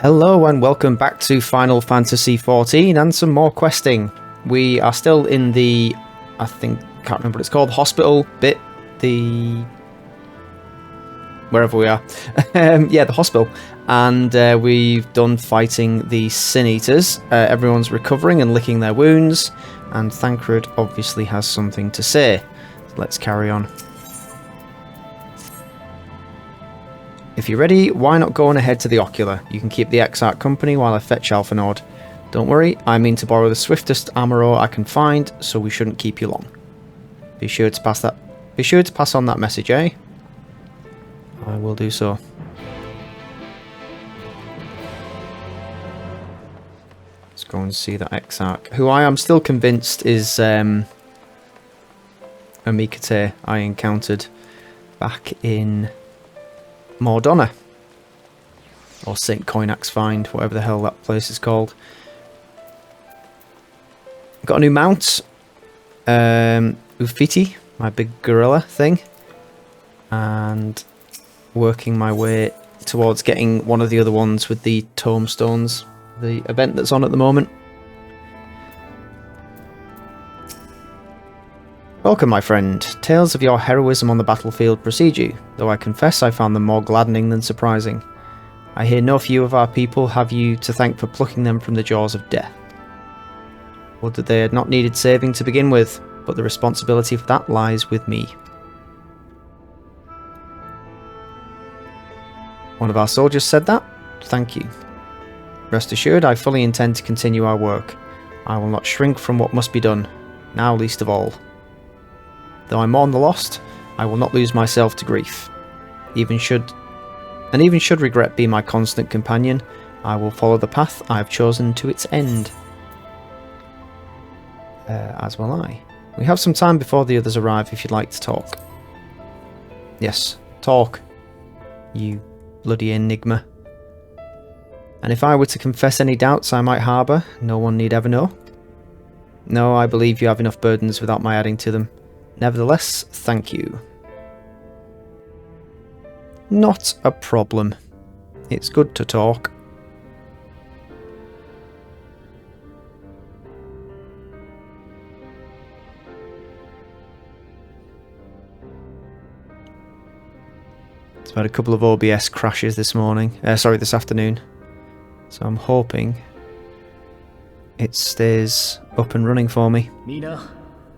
Hello and welcome back to Final Fantasy XIV and some more questing. We are still in the, can't remember what it's called, hospital bit, wherever we are. Yeah, the hospital. And we've done fighting the Sin Eaters. Everyone's recovering and licking their wounds, and Thancred obviously has something to say. Let's carry on. If you're ready, why not go on ahead to the Ocular? You can keep the XIV company while I fetch Alphanord. Don't worry, I mean to borrow the swiftest armor I can find, so we shouldn't keep you long. Be sure to pass on that message, eh? I will do so. Let's go and see that XIV, who I am still convinced is a Mikate I encountered back in Mordonna, or St. Coinax Find, whatever the hell that place is called. Got a new mount, Ufiti, my big gorilla thing, and working my way towards getting one of the other ones with the tombstones, the event that's on at the moment. Welcome, my friend. Tales of your heroism on the battlefield precede you, though I confess I found them more gladdening than surprising. I hear no few of our people have you to thank for plucking them from the jaws of death. Would that they had not needed saving to begin with, but the responsibility for that lies with me. One of our soldiers said that? Thank you. Rest assured, I fully intend to continue our work. I will not shrink from what must be done, now least of all. Though I mourn the lost, I will not lose myself to grief. Even should regret be my constant companion, I will follow the path I have chosen to its end. As will I. We have some time before the others arrive if you'd like to talk. Yes, talk, you bloody enigma. And if I were to confess any doubts I might harbour, no one need ever know. No, I believe you have enough burdens without my adding to them. Nevertheless, thank you. Not a problem. It's good to talk. It's had a couple of OBS crashes this afternoon. So I'm hoping it stays up and running for me.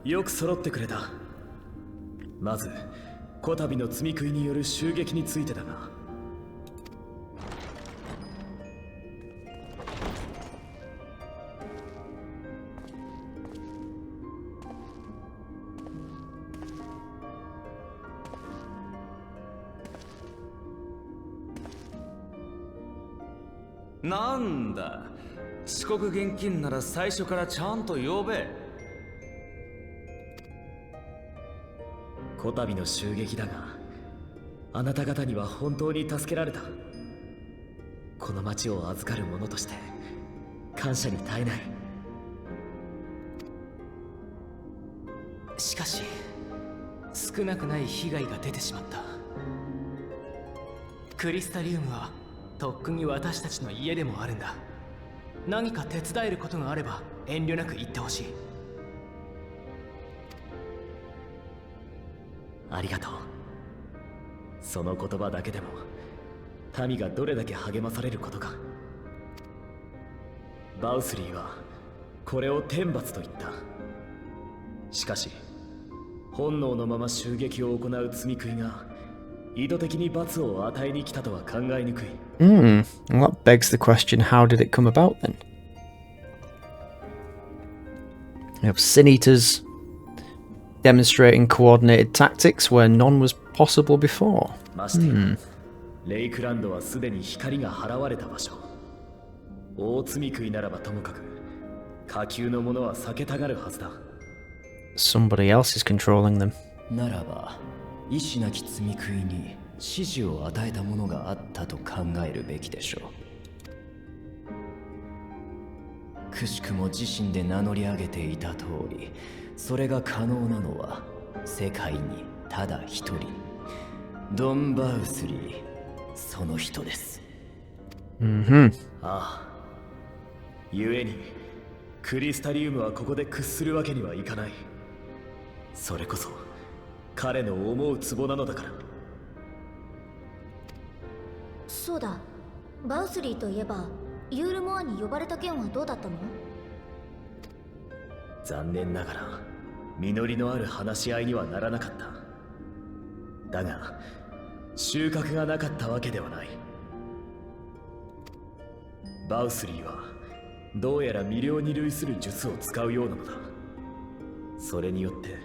よく揃ってくれた。まず、こたびの罪食いによる襲撃についてだが。なんだ、遅刻現金なら最初からちゃんと呼べ。こたびの襲撃だが、あなた方には本当に助けられた。この町を預かる者として感謝に堪えない。しかし、少なくない被害が出てしまった。クリスタリウムはとっくに私たちの家でもあるんだ。何か手伝えることがあれば遠慮なく言ってほしい。ありがとう。その言葉だけでも民がどれだけ励まされることか。バウスリーはこれを天罰と言った。しかし本能のまま襲撃を行う罪食いが意図的に罰を与えに来たとは考えにくい。Well, that begs the question, how did it come about then? You have Sin Eaters demonstrating coordinated tactics where none was possible before. まして、レイクランドはすでに光が払われた場所。大罪食いならばともかく、下級の者は避けたがるはずだ。Somebody else is controlling them. ならば、意志なき罪食いに指示を与えたものがあったと考えるべきでしょう。くしくも自身で名乗り上げていた通り、それが可能なのは世界にただ一人、ドン・バウスリー、その人です。ああ。故に、クリスタリウムはここで屈するわけにはいかない。それこそ、彼の思うツボなのだから。そうだ。バウスリーといえば、ユールモアに呼ばれた件はどうだったの？残念ながら、実りのある話し合いにはならなかった。だが、収穫がなかったわけではない。バウスリーはどうやら魅了に類する術を使うようなのだ。それによって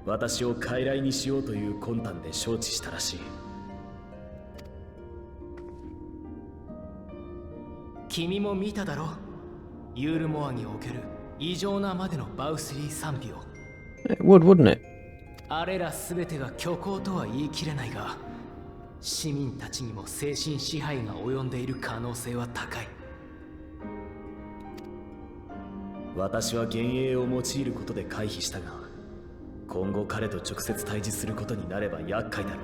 私を傀儡にしようという魂胆で承知したらしい。君も見ただろ、ユールモアにおける異常なまでのバウスリー賛美を。 It would, wouldn't it? あれら全てが虚構とは言い切れないが、市民たちにも精神支配が及んでいる可能性は高い。私は幻影を用いることで回避したが、今後彼と直接対峙することになれば厄介だろ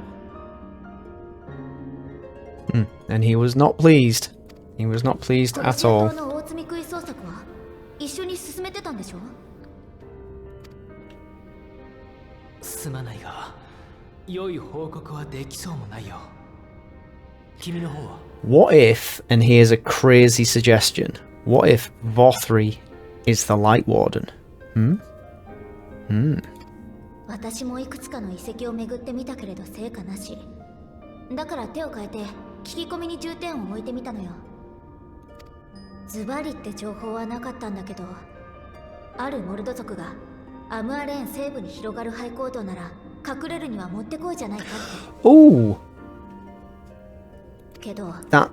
う。And he was not pleased. He was not pleased at all. の大積み食い捜索は一緒に進めてたんでしょ？すまないが、良い報告はできそうもないよ。君の方は？ What if, and here's a crazy suggestion, what if Vauthry is the Light Warden? 私もいくつかの遺跡を巡ってみたけれど成果なし。だから手を変えて聞き込みに重点を置いてみたのよ。ズバリって情報はなかったんだけど、あるモルド族がアムアレーン西部に広がる廃坑道なら隠れるにはもってこいじゃないかって。Oh, けど that,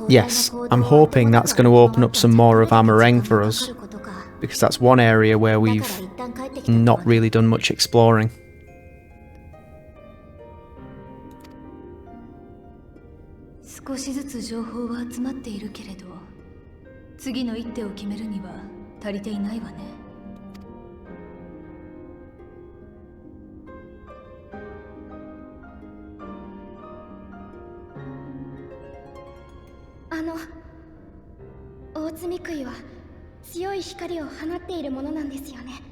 yes, I'm hoping that's going to open up some more of Amh Araeng for us, because that's one area where we've not really done much exploring. 少しずつ情報は集まっているけれど、次の一手を決めるには足りていないわね。大積み杭は強い光を放っているものなんですよね。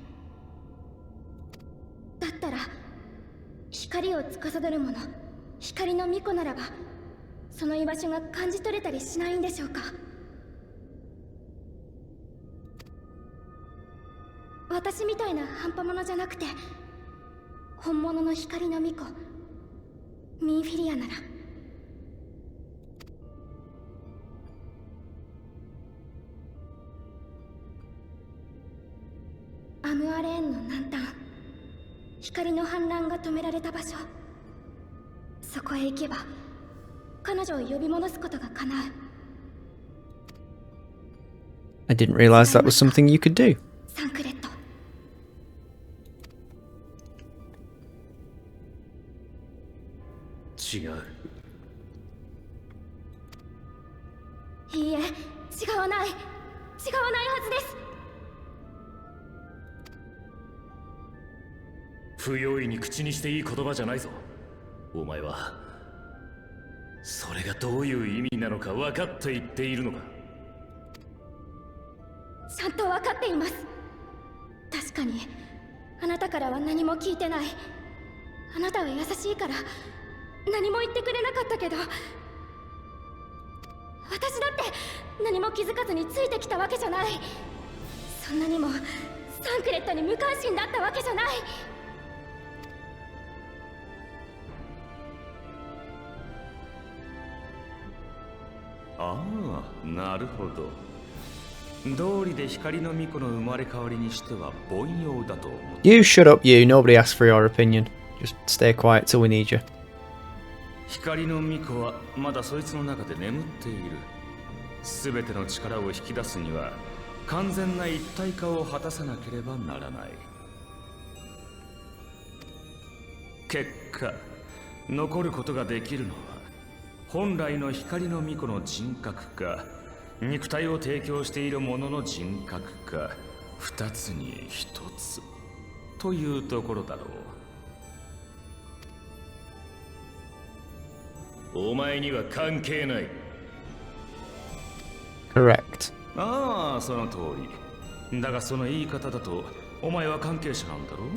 だったら光を司るもの、光の巫女ならばその居場所が感じ取れたりしないんでしょうか。私みたいな半端者じゃなくて本物の光の巫女ミンフィリアなら。アムアレーンの南端、光の反乱が止められた場所、そこへ行けば彼女を呼び戻すことが叶う。 I didn't realize that was something you could do. サンクレット。違う。いいえ、違わない。違わないはずです。不用意に口にしていい言葉じゃないぞ。お前はそれがどういう意味なのか分かって言っているのか。ちゃんと分かっています。確かにあなたからは何も聞いてない。あなたは優しいから何も言ってくれなかったけど、私だって何も気づかずについてきたわけじゃない。そんなにもサンクレットに無関心だったわけじゃない。ああ、なるほど。道理で光の巫女の生まれ変わりにしては凡庸だと思う。 You shut up, you. Nobody asked for your opinion. Just stay quiet till we need you. 光の巫女はまだそいつの中で眠っている。すべての力を引き出すには完全な一体化を果たさなければならない。結果、残ることができるのは本来の光の巫女の人格か、肉体を提供している者の人格か、二つに一つというところだろう。お前には関係ない。Correct. ああ、その通り。だがその言い方だと、お前は関係者なんだろう？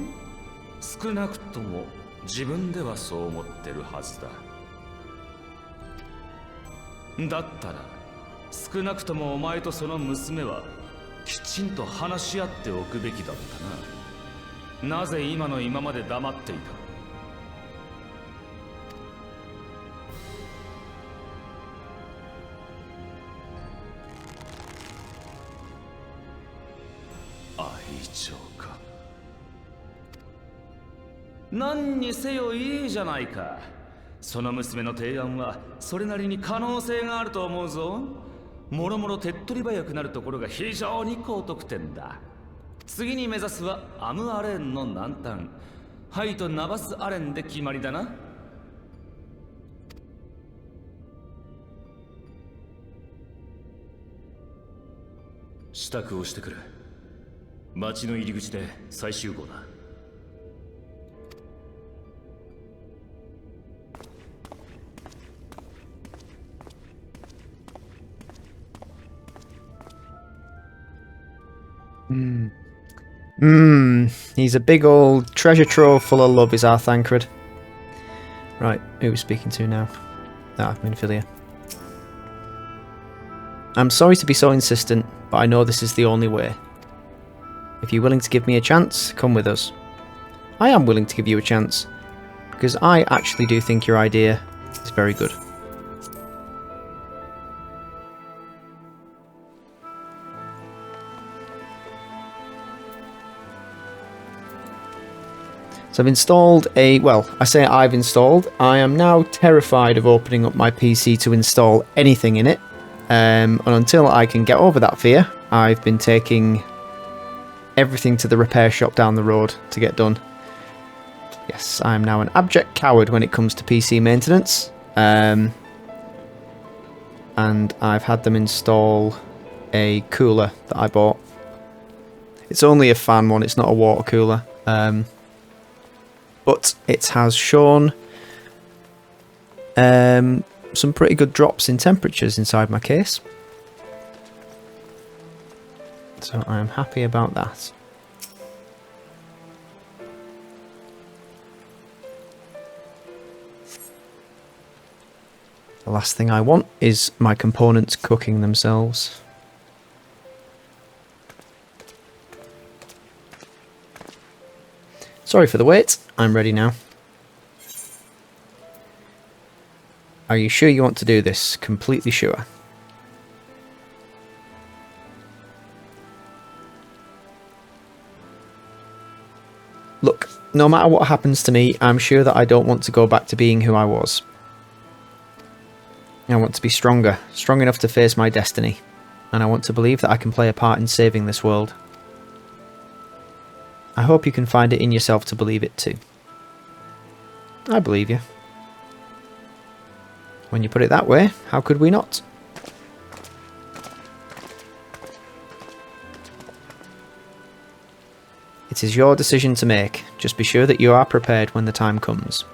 少なくとも自分ではそう思ってるはずだ。だったら、少なくともお前とその娘はきちんと話し合っておくべきだったな。なぜ今の今まで黙っていた？愛情か。何にせよいいじゃないか。その娘の提案はそれなりに可能性があると思うぞ。もろもろ手っ取り早くなるところが非常に高得点だ。次に目指すはアム・アレーンの南端、ハイとナバス・アレンで決まりだな。支度をしてくれ。町の入り口で再集合だ。He's a big old treasure trove full of love, is our Thancred. Right, who are we speaking to now? Ah, Minfilia. I'm sorry to be so insistent, but I know this is the only way. If you're willing to give me a chance, come with us. I am willing to give you a chance, because I actually do think your idea is very good. So I've installed I've installed. I am now terrified of opening up my PC to install anything in it. And until I can get over that fear, I've been taking everything to the repair shop down the road to get done. Yes, I'm now an abject coward when it comes to PC maintenance. And I've had them install a cooler that I bought. It's only a fan one, it's not a water cooler. But it has shown some pretty good drops in temperatures inside my case. So I am happy about that. The last thing I want is my components cooking themselves. Sorry for the wait, I'm ready now. Are you sure you want to do this? Completely sure. Look, no matter what happens to me, I'm sure that I don't want to go back to being who I was. I want to be stronger, strong enough to face my destiny, and I want to believe that I can play a part in saving this world. I hope you can find it in yourself to believe it too. I believe you. When you put it that way, how could we not? It is your decision to make. Just be sure that you are prepared when the time comes.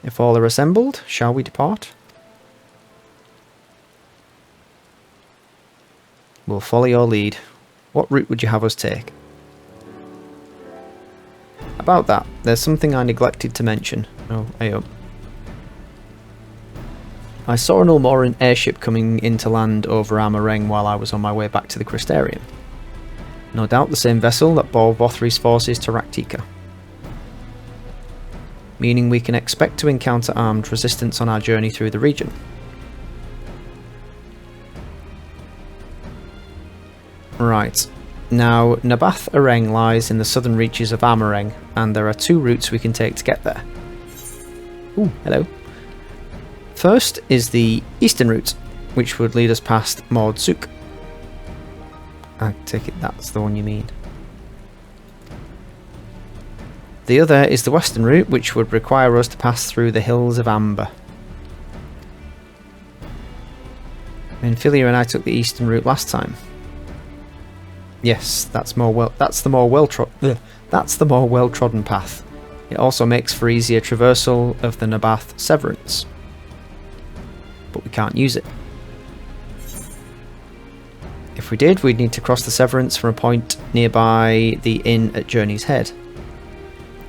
If all are assembled, shall we depart? We'll follow your lead. What route would you have us take? About that, there's something I neglected to mention. Oh, ayo. I saw an Ulmoran airship coming into land over Amh Araeng while I was on my way back to the Crystarium. No doubt the same vessel that bore Vauthry's forces to Raktika. Meaning we can expect to encounter armed resistance on our journey through the region. Right, now Amh Araeng lies in the southern reaches of Amh Araeng, and there are two routes we can take to get there. Ooh, hello. First is the eastern route, which would lead us past Mord Suk. I take it that's the one you mean. The other is the western route, which would require us to pass through the hills of Amber. Minfilia and I took the eastern route last time. Yes, that's the more well-trodden path. It also makes for easier traversal of the Nabath Severance. But we can't use it. If we did, we'd need to cross the Severance from a point nearby the inn at Journey's Head.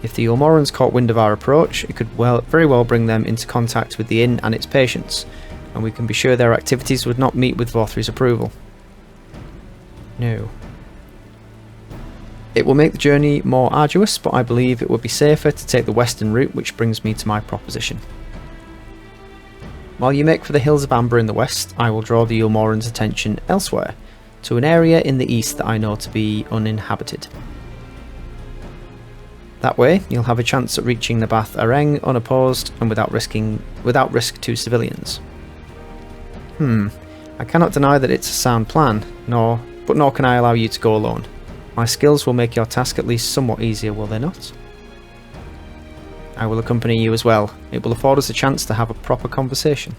If the Ulmorans caught wind of our approach, it could very well bring them into contact with the inn and its patients, and we can be sure their activities would not meet with Vauthry's approval. No. It will make the journey more arduous, but I believe it would be safer to take the western route, which brings me to my proposition. While you make for the Hills of Amber in the west, I will draw the Ulmorans' attention elsewhere, to an area in the east that I know to be uninhabited. That way, you'll have a chance at reaching the Amh Araeng unopposed and without risk to civilians. I cannot deny that it's a sound plan, nor can I allow you to go alone. My skills will make your task at least somewhat easier, will they not? I will accompany you as well. It will afford us a chance to have a proper conversation.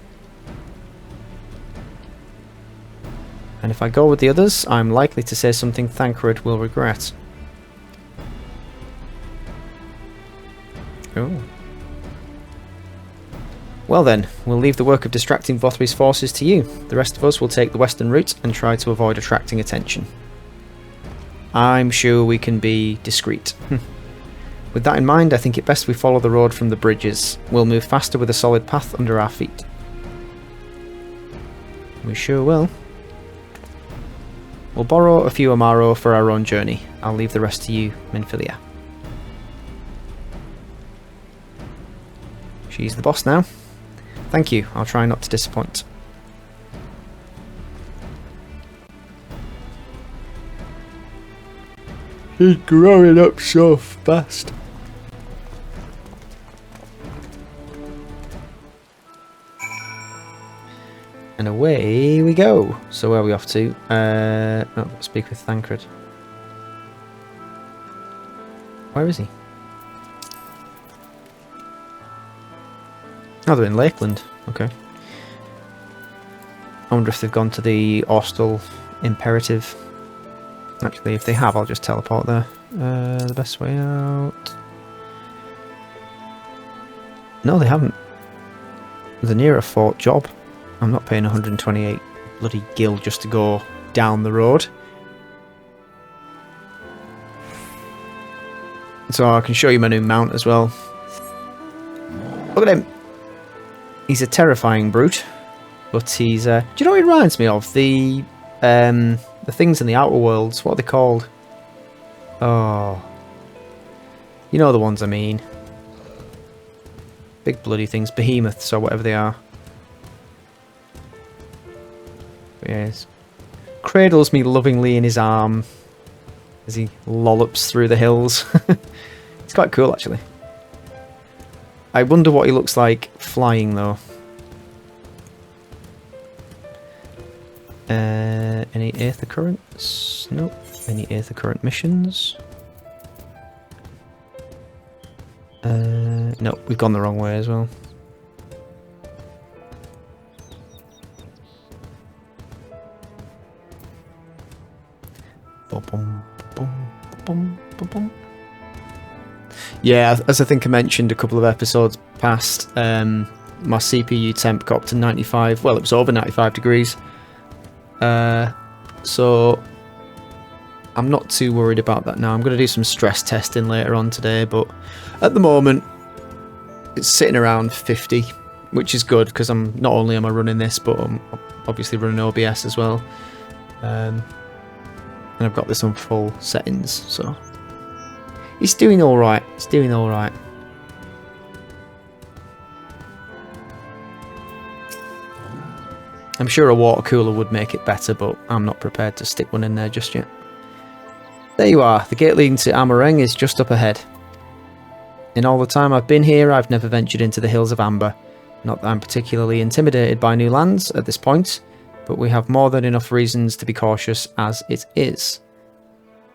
And if I go with the others, I'm likely to say something Thancred will regret. Oh. Well then, we'll leave the work of distracting Vauthry's forces to you. The rest of us will take the western route and try to avoid attracting attention. I'm sure we can be discreet. With that in mind, I think it best we follow the road from the bridges. We'll move faster with a solid path under our feet. We sure will. We'll borrow a few Amaro for our own journey. I'll leave the rest to you, Minfilia. She's the boss now. Thank you, I'll try not to disappoint. He's growing up so fast. And away we go. So where are we off to? Speak with Thancred. Where is he? Oh, they're in Lakeland. Okay. I wonder if they've gone to the Austral Imperative. Actually, if they have, I'll just teleport there. The best way out... No, they haven't. They're near a fort job. I'm not paying 128 bloody gil just to go down the road. So I can show you my new mount as well. Look at him! He's a terrifying brute, but he's... do you know what he reminds me of? The things in the Outer Worlds, what are they called? Oh. You know the ones I mean. Big bloody things, behemoths or whatever they are. But yes. Cradles me lovingly in his arm as he lollops through the hills. It's quite cool actually. I wonder what he looks like flying though. Any Aether Currents? Nope. Any Aether Current missions? Nope, we've gone the wrong way as well. Yeah, as I think I mentioned a couple of episodes past, my CPU temp got up to 95, well it was over 95 degrees. So I'm not too worried about that now. I'm going to do some stress testing later on today, but at the moment it's sitting around 50, which is good because not only am I running this, but I'm obviously running OBS as well. And I've got this on full settings, so it's doing alright. It's doing alright. I'm sure a water cooler would make it better, but I'm not prepared to stick one in there just yet. There you are. The gate leading to Amh Araeng is just up ahead. In all the time I've been here, I've never ventured into the Hills of Amber. Not that I'm particularly intimidated by new lands at this point, but we have more than enough reasons to be cautious as it is.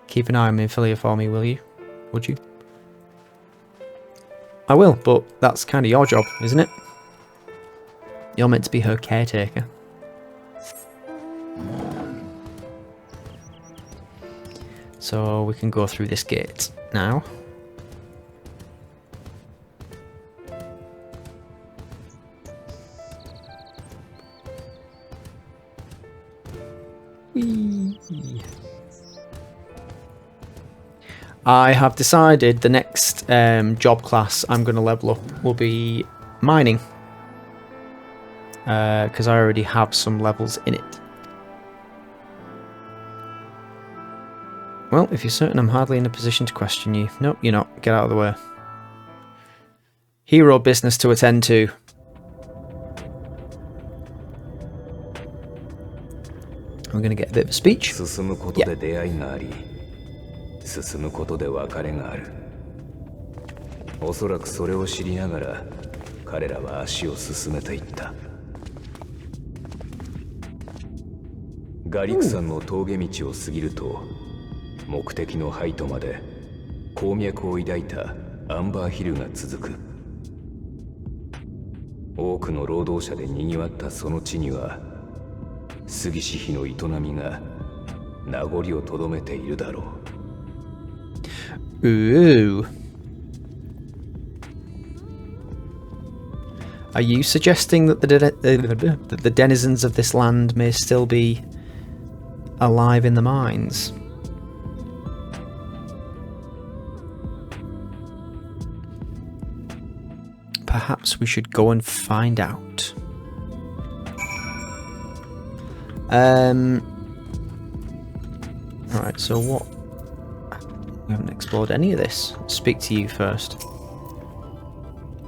Keep an eye on Minfilia for me, will you? Would you? I will, but that's kind of your job, isn't it? You're meant to be her caretaker. So we can go through this gate now. Whee. I have decided the next job class I'm going to level up will be mining. Because I already have some levels in it. Well, if you're certain, I'm hardly in a position to question you. Nope, you're not. Get out of the way. Hero business to attend to. I'm going to get a bit of a speech. Yeah. 進むことで出会いがあり、進むことで別れがある。おそらくそれを知りながら、彼らは足を進めていった。ガリク山の峠道を過ぎると、目的のハイトまで鉱脈を抱いたアンバーヒルが続く。多くの労働者で賑わったその地には、杉氏妃の営みが名残をとどめているだろう。Ooh. Are you suggesting that the denizens of this land may still be alive in the mines? Perhaps we should go and find out. Alright, so what? We haven't explored any of this. Let's speak to you first.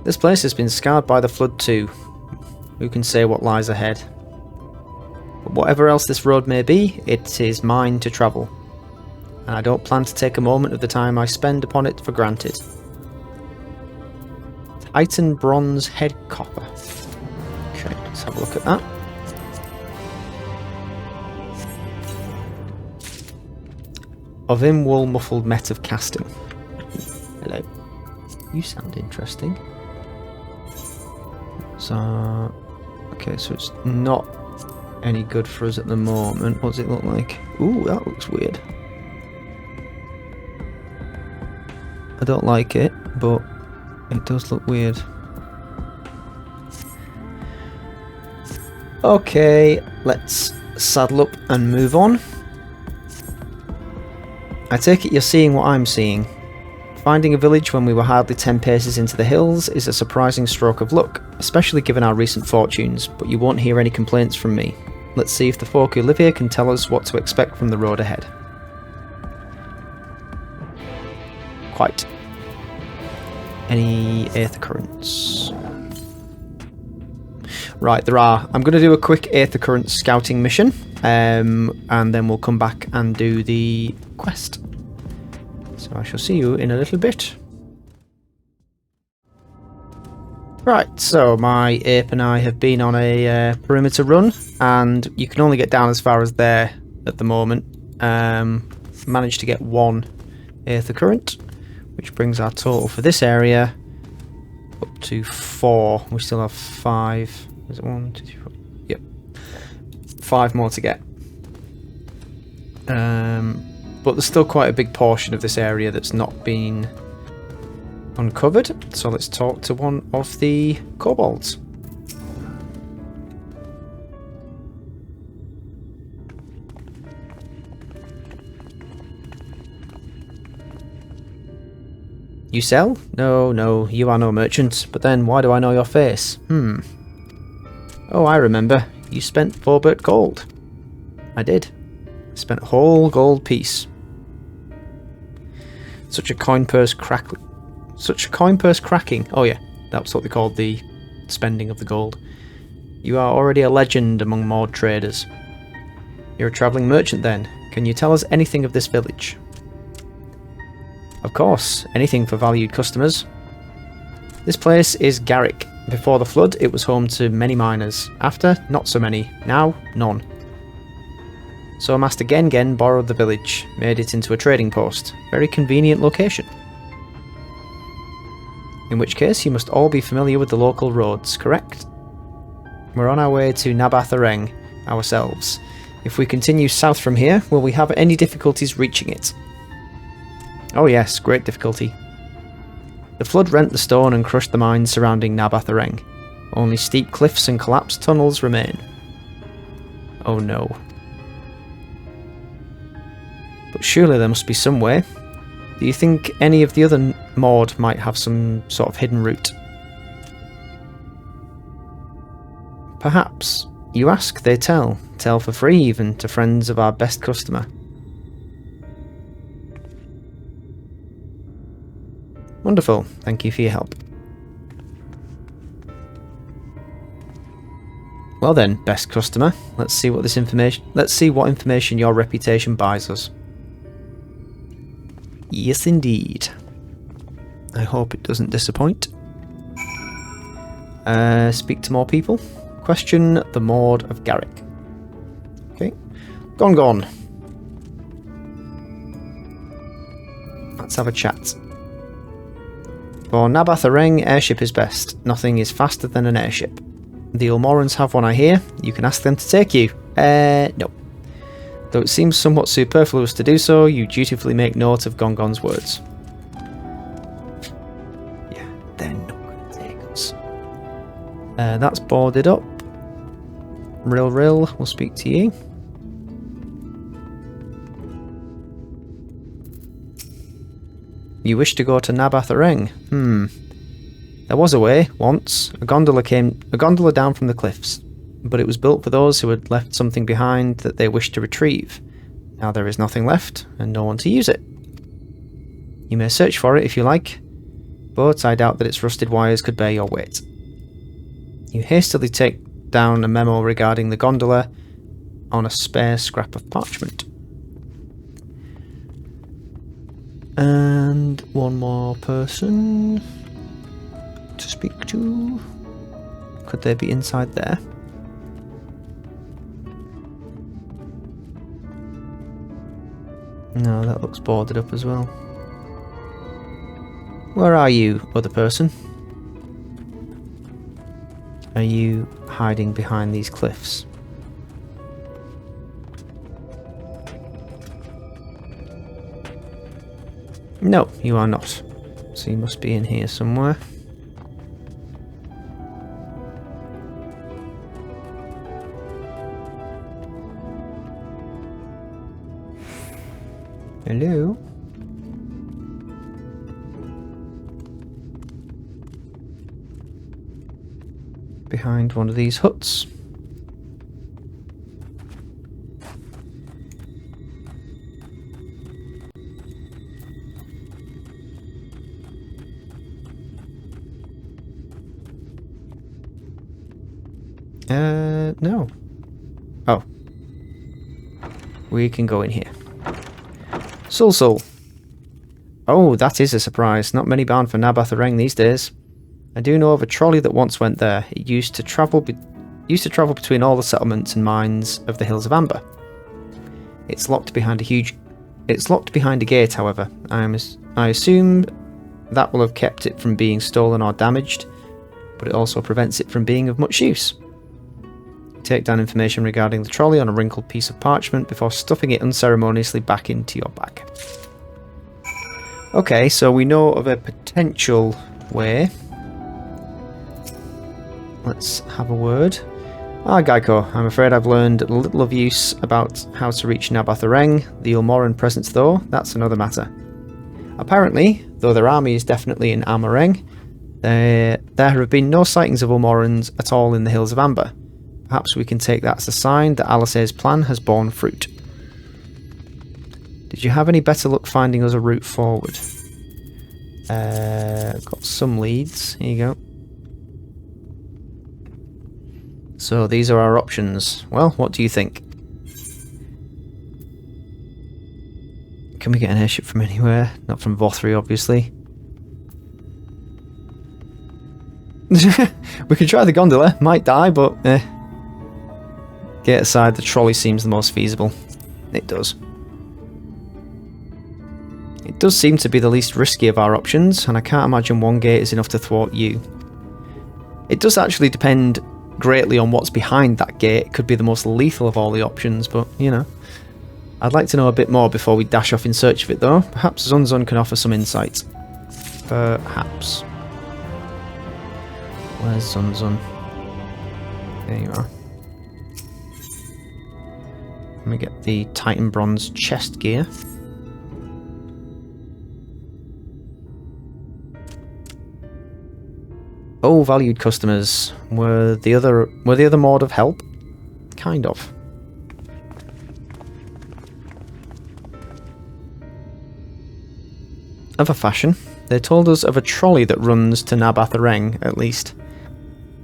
This place has been scarred by the flood too. Who can say what lies ahead? But whatever else this road may be, it is mine to travel. And I don't plan to take a moment of the time I spend upon it for granted. Titan Bronze Head Copper. Okay, let's have a look at that. Of him wool muffled met of casting. Hello. You sound interesting. So, okay, so it's not any good for us at the moment. What does it look like? Ooh, that looks weird. I don't like it, but it does look weird. Okay, let's saddle up and move on. I take it you're seeing what I'm seeing. Finding a village when we were hardly 10 paces into the hills is a surprising stroke of luck, especially given our recent fortunes, but you won't hear any complaints from me. Let's see if the folk who live here can tell us what to expect from the road ahead. Quite. Any aether currents? Right, there are. I'm going to do a quick aether current scouting mission, and then we'll come back and do the quest. So I shall see you in a little bit. Right, so my ape and I have been on a perimeter run, and you can only get down as far as there at the moment. Managed to get 1 aether current, which brings our total for this area up to 4. We still have 5. Is it 1, 2, 3, 4? Yep. 5 more to get. But there's still quite a big portion of this area that's not been uncovered. So let's talk to one of the kobolds. You sell? No, you are no merchant. But then why do I know your face? Oh, I remember. You spent 4 burt gold. I did. Spent a whole gold piece. Such a coin purse cracking. Oh yeah, that's what they called the spending of the gold. You are already a legend among Maud traders. You're a travelling merchant then. Can you tell us anything of this village? Of course, anything for valued customers. This place is Garrick. Before the flood, it was home to many miners. After, not so many. Now, none. So Master Gengen borrowed the village, made it into a trading post. Very convenient location. In which case, you must all be familiar with the local roads, correct? We're on our way to Amh Araeng ourselves. If we continue south from here, will we have any difficulties reaching it? Oh yes, great difficulty. The flood rent the stone and crushed the mines surrounding Amh Araeng. Only steep cliffs and collapsed tunnels remain. Oh no. But surely there must be some way. Do you think any of the other Maud might have some sort of hidden route? Perhaps. You ask, they tell. Tell for free even, to friends of our best customer. Wonderful. Thank you for your help. Well then, best customer, let's see what information your reputation buys us. Yes indeed. I hope it doesn't disappoint. Speak to more people. Question the Maud of Garrick. Okay. Gone. Let's have a chat. For Amh Araeng, airship is best. Nothing is faster than an airship. The Ulmorans have one, I hear. You can ask them to take you. No. Though it seems somewhat superfluous to do so, you dutifully make note of Gongon's words. Yeah, they're not going to take us. That's boarded up. Rill, we'll speak to you. You wish to go to Amh Araeng? There was a way, once. A gondola down from the cliffs. But it was built for those who had left something behind that they wished to retrieve. Now there is nothing left, and no one to use it. You may search for it if you like, but I doubt that its rusted wires could bear your weight. You hastily take down a memo regarding the gondola on a spare scrap of parchment. And one more person to speak to. Could they be inside there? No, that looks boarded up as well. Where are you, other person? Are you hiding behind these cliffs? No, you are not. So you must be in here somewhere. Hello? Behind one of these huts. No. Oh. We can go in here. Sul. Oh, that is a surprise. Not many bound for Amh Araeng these days. I do know of a trolley that once went there. It used to travel between all the settlements and mines of the Hills of Amber. It's locked behind a gate, however. I assume that will have kept it from being stolen or damaged, but it also prevents it from being of much use. Take down information regarding the trolley on a wrinkled piece of parchment before stuffing it unceremoniously back into your bag. Okay, so we know of a potential way. Let's have a word. Geico, I'm afraid I've learned little of use about how to reach Amh Araeng. The Ulmoran presence, though, that's another matter. Apparently, though their army is definitely in Amh Araeng, there have been no sightings of Ulmorans at all in the Hills of Amber. Perhaps we can take that as a sign that Alice's plan has borne fruit. Did you have any better luck finding us a route forward? Got some leads. Here you go. So these are our options. Well, what do you think? Can we get an airship from anywhere? Not from Vauthry, obviously. We could try the gondola. Might die, but get aside, the trolley seems the most feasible. It does. It does seem to be the least risky of our options, and I can't imagine one gate is enough to thwart you. It does actually depend greatly on what's behind that gate. It could be the most lethal of all the options, but, you know. I'd like to know a bit more before we dash off in search of it, though. Perhaps Zunzun can offer some insight. Perhaps. Where's Zunzun? There you are. Let me get the Titan Bronze chest gear. Oh, valued customers. Were the other mode of help? Kind of. Of a fashion. They told us of a trolley that runs to Amh Araeng, at least.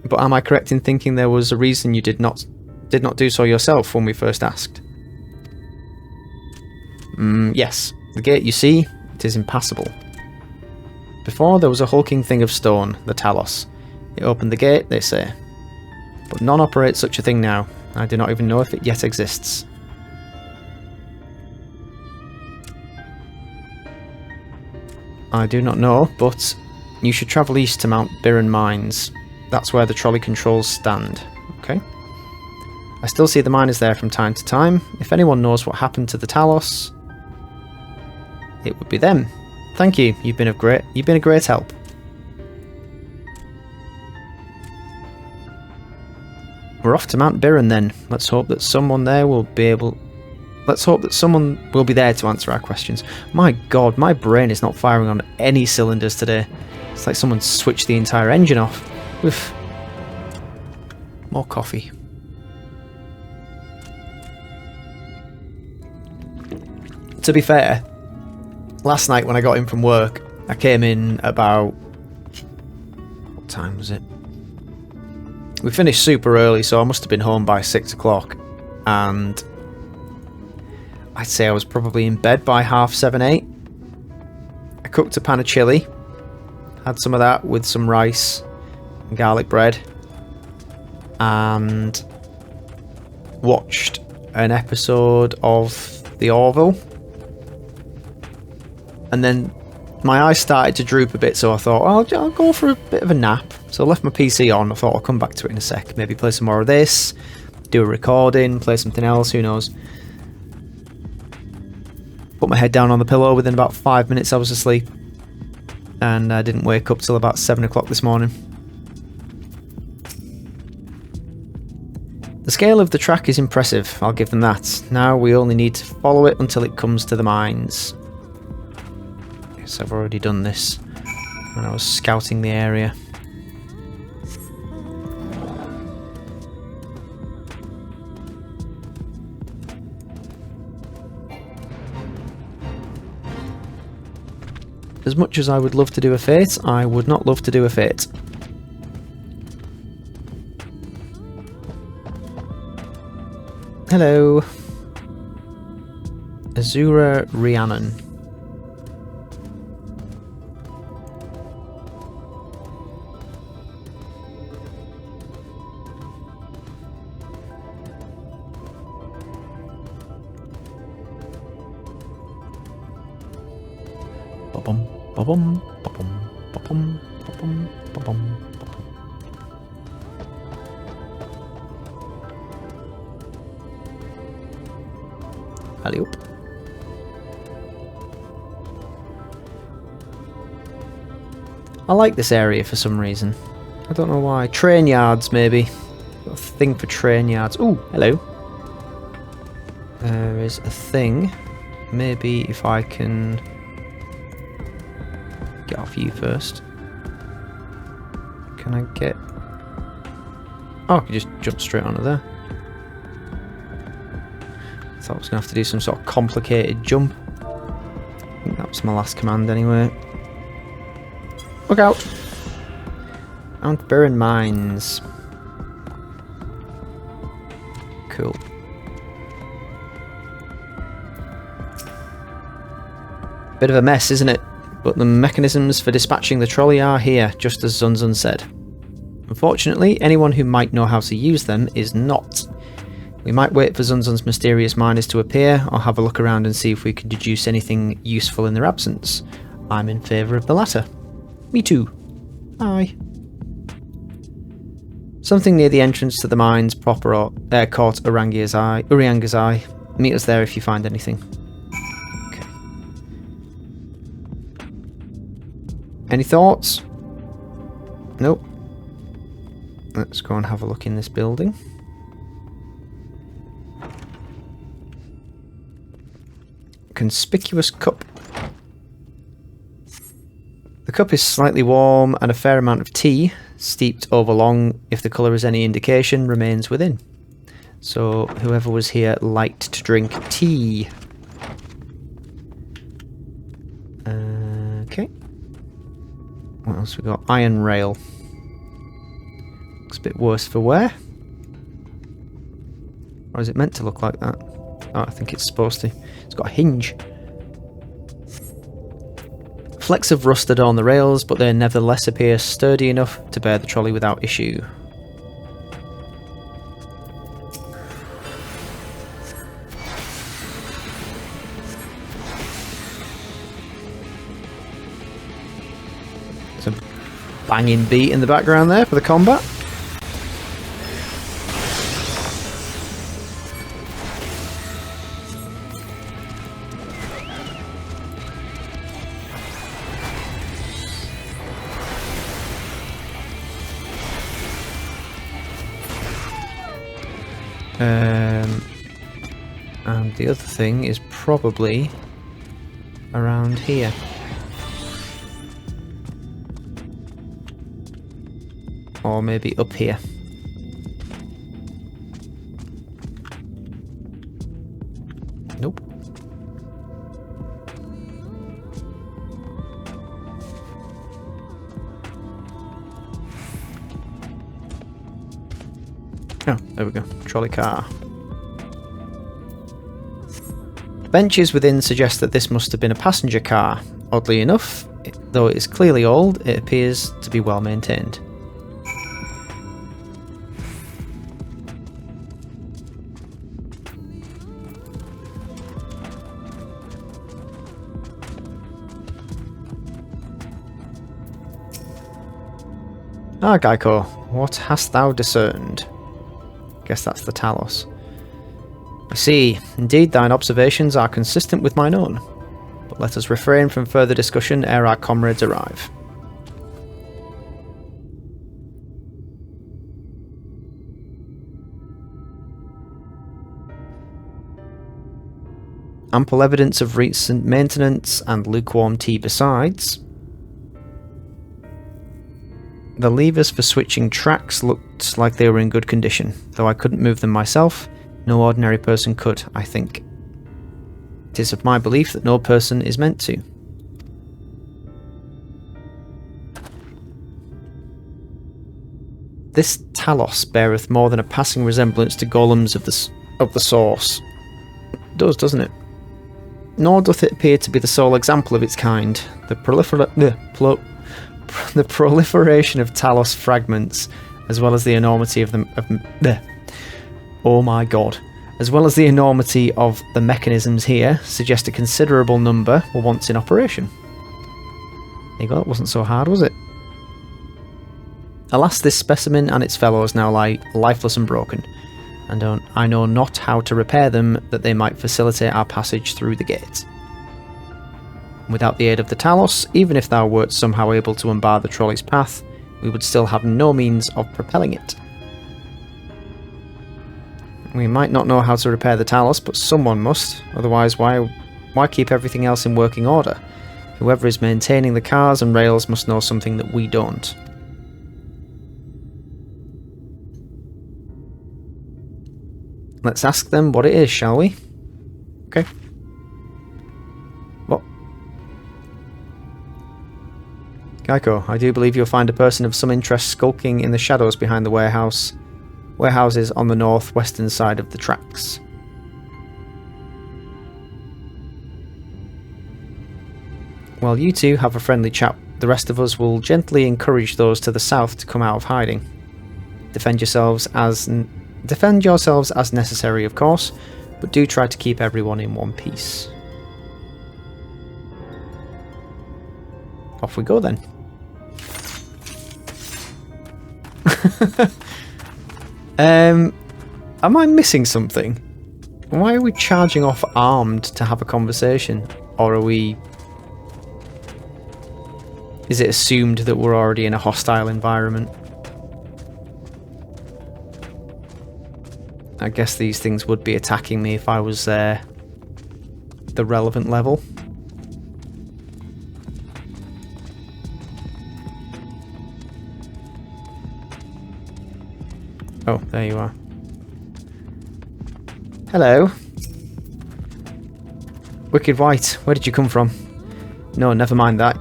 But am I correct in thinking there was a reason you did not do so yourself when we first asked? Yes. The gate you see, it is impassable. Before there was a hulking thing of stone, the Talos. It opened the gate, they say. But none operate such a thing now. I do not even know if it yet exists. I do not know, but you should travel east to Mount Biran Mines. That's where the trolley controls stand. Okay. I still see the miners there from time to time. If anyone knows what happened to the Talos, it would be them. Thank you. You've been a great help. We're off to Mount Biran then. Let's hope that someone will be there to answer our questions. My god, my brain is not firing on any cylinders today. It's like someone switched the entire engine off. Oof. More coffee. To be fair, last night when I got in from work, I came in about... what time was it? We finished super early, so I must have been home by 6 o'clock. And I'd say I was probably in bed by 7:30, 8. I cooked a pan of chili. Had some of that with some rice and garlic bread. And watched an episode of The Orville. And then my eyes started to droop a bit, so I thought, I'll go for a bit of a nap. So I left my PC on. I thought I'll come back to it in a sec. Maybe play some more of this, do a recording, play something else, who knows. Put my head down on the pillow. Within about 5 minutes I was asleep. And I didn't wake up till about 7 o'clock this morning. The scale of the track is impressive, I'll give them that. Now we only need to follow it until it comes to the mines. Yes, I've already done this when I was scouting the area. As much as I would love to do a fate, I would not love to do a fate. Hello. Azura Rhiannon. Ba-bum, ba-bum, ba-bum, ba-bum, ba-bum, ba-bum, ba-bum. Alley-oop. I like this area for some reason. I don't know why. Train yards, maybe. Got a thing for train yards. Ooh, hello. There is a thing. Maybe if I can get off you first. Can I get... oh, I can just jump straight onto there. I thought I was going to have to do some sort of complicated jump. I think that was my last command anyway. Look out! Mount Biran Mines. Cool. Bit of a mess, isn't it? But the mechanisms for dispatching the trolley are here, just as Zunzun said. Unfortunately, anyone who might know how to use them is not. We might wait for Zunzun's mysterious miners to appear, or have a look around and see if we can deduce anything useful in their absence. I'm in favour of the latter. Me too. Aye. Something near the entrance to the mines caught Araeng's eye. Meet us there if you find anything. Okay. Any thoughts? Nope. Let's go and have a look in this building. Conspicuous cup. The cup is slightly warm and a fair amount of tea steeped over long, if the colour is any indication, remains within. So whoever was here liked to drink tea. Okay. What else we got? Iron rail. Looks a bit worse for wear. Or is it meant to look like that? Oh, I think it's supposed to. It's got a hinge. Flecks of rust adorn the rails, but they nevertheless appear sturdy enough to bear the trolley without issue. Some banging beat in the background there for the combat. And the other thing is probably around here. Or maybe up here. Nope. Oh, there we go. Trolley car. The benches within suggest that this must have been a passenger car. Oddly enough, though it is clearly old, it appears to be well maintained. Ah, Geico, what hast thou discerned? Guess that's the Talos. I see. Indeed, thine observations are consistent with mine own. But let us refrain from further discussion ere our comrades arrive. Ample evidence of recent maintenance and lukewarm tea besides. The levers for switching tracks looked like they were in good condition, though I couldn't move them myself. No ordinary person could, I think. It is of my belief that no person is meant to. This Talos beareth more than a passing resemblance to golems of the source. It does, doesn't it? Nor doth it appear to be the sole example of its kind. The proliferation of Talos fragments, as well as the enormity of oh my god. As well as the enormity of the mechanisms here, suggest a considerable number were once in operation. There you go, that wasn't so hard, was it? Alas, this specimen and its fellows now lie lifeless and broken, and I know not how to repair them that they might facilitate our passage through the gate. Without the aid of the Talos, even if thou wert somehow able to unbar the trolley's path, we would still have no means of propelling it. We might not know how to repair the Talos, but someone must, otherwise why keep everything else in working order? Whoever is maintaining the cars and rails must know something that we don't. Let's ask them what it is, shall we? Okay. What? Geico, I do believe you'll find a person of some interest skulking in the shadows behind the warehouses on the northwestern side of the tracks. While you two have a friendly chat, the rest of us will gently encourage those to the south to come out of hiding. Defend yourselves as necessary, of course, but do try to keep everyone in one piece. Off we go then. Am I missing something? Why are we charging off armed to have a conversation? Or are we... Is it assumed that we're already in a hostile environment? I guess these things would be attacking me if I was the relevant level. Oh, there you are. Hello. Wicked White, where did you come from? No, never mind that.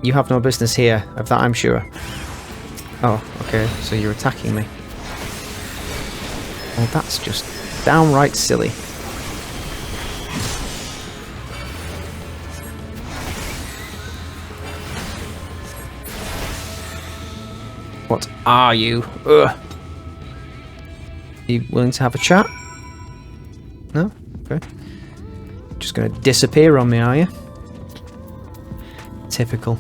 You have no business here, of that I'm sure. Oh, okay, so you're attacking me. Well, that's just downright silly. What are you? Ugh. Are you willing to have a chat? No? Okay. Just gonna disappear on me, are you? Typical.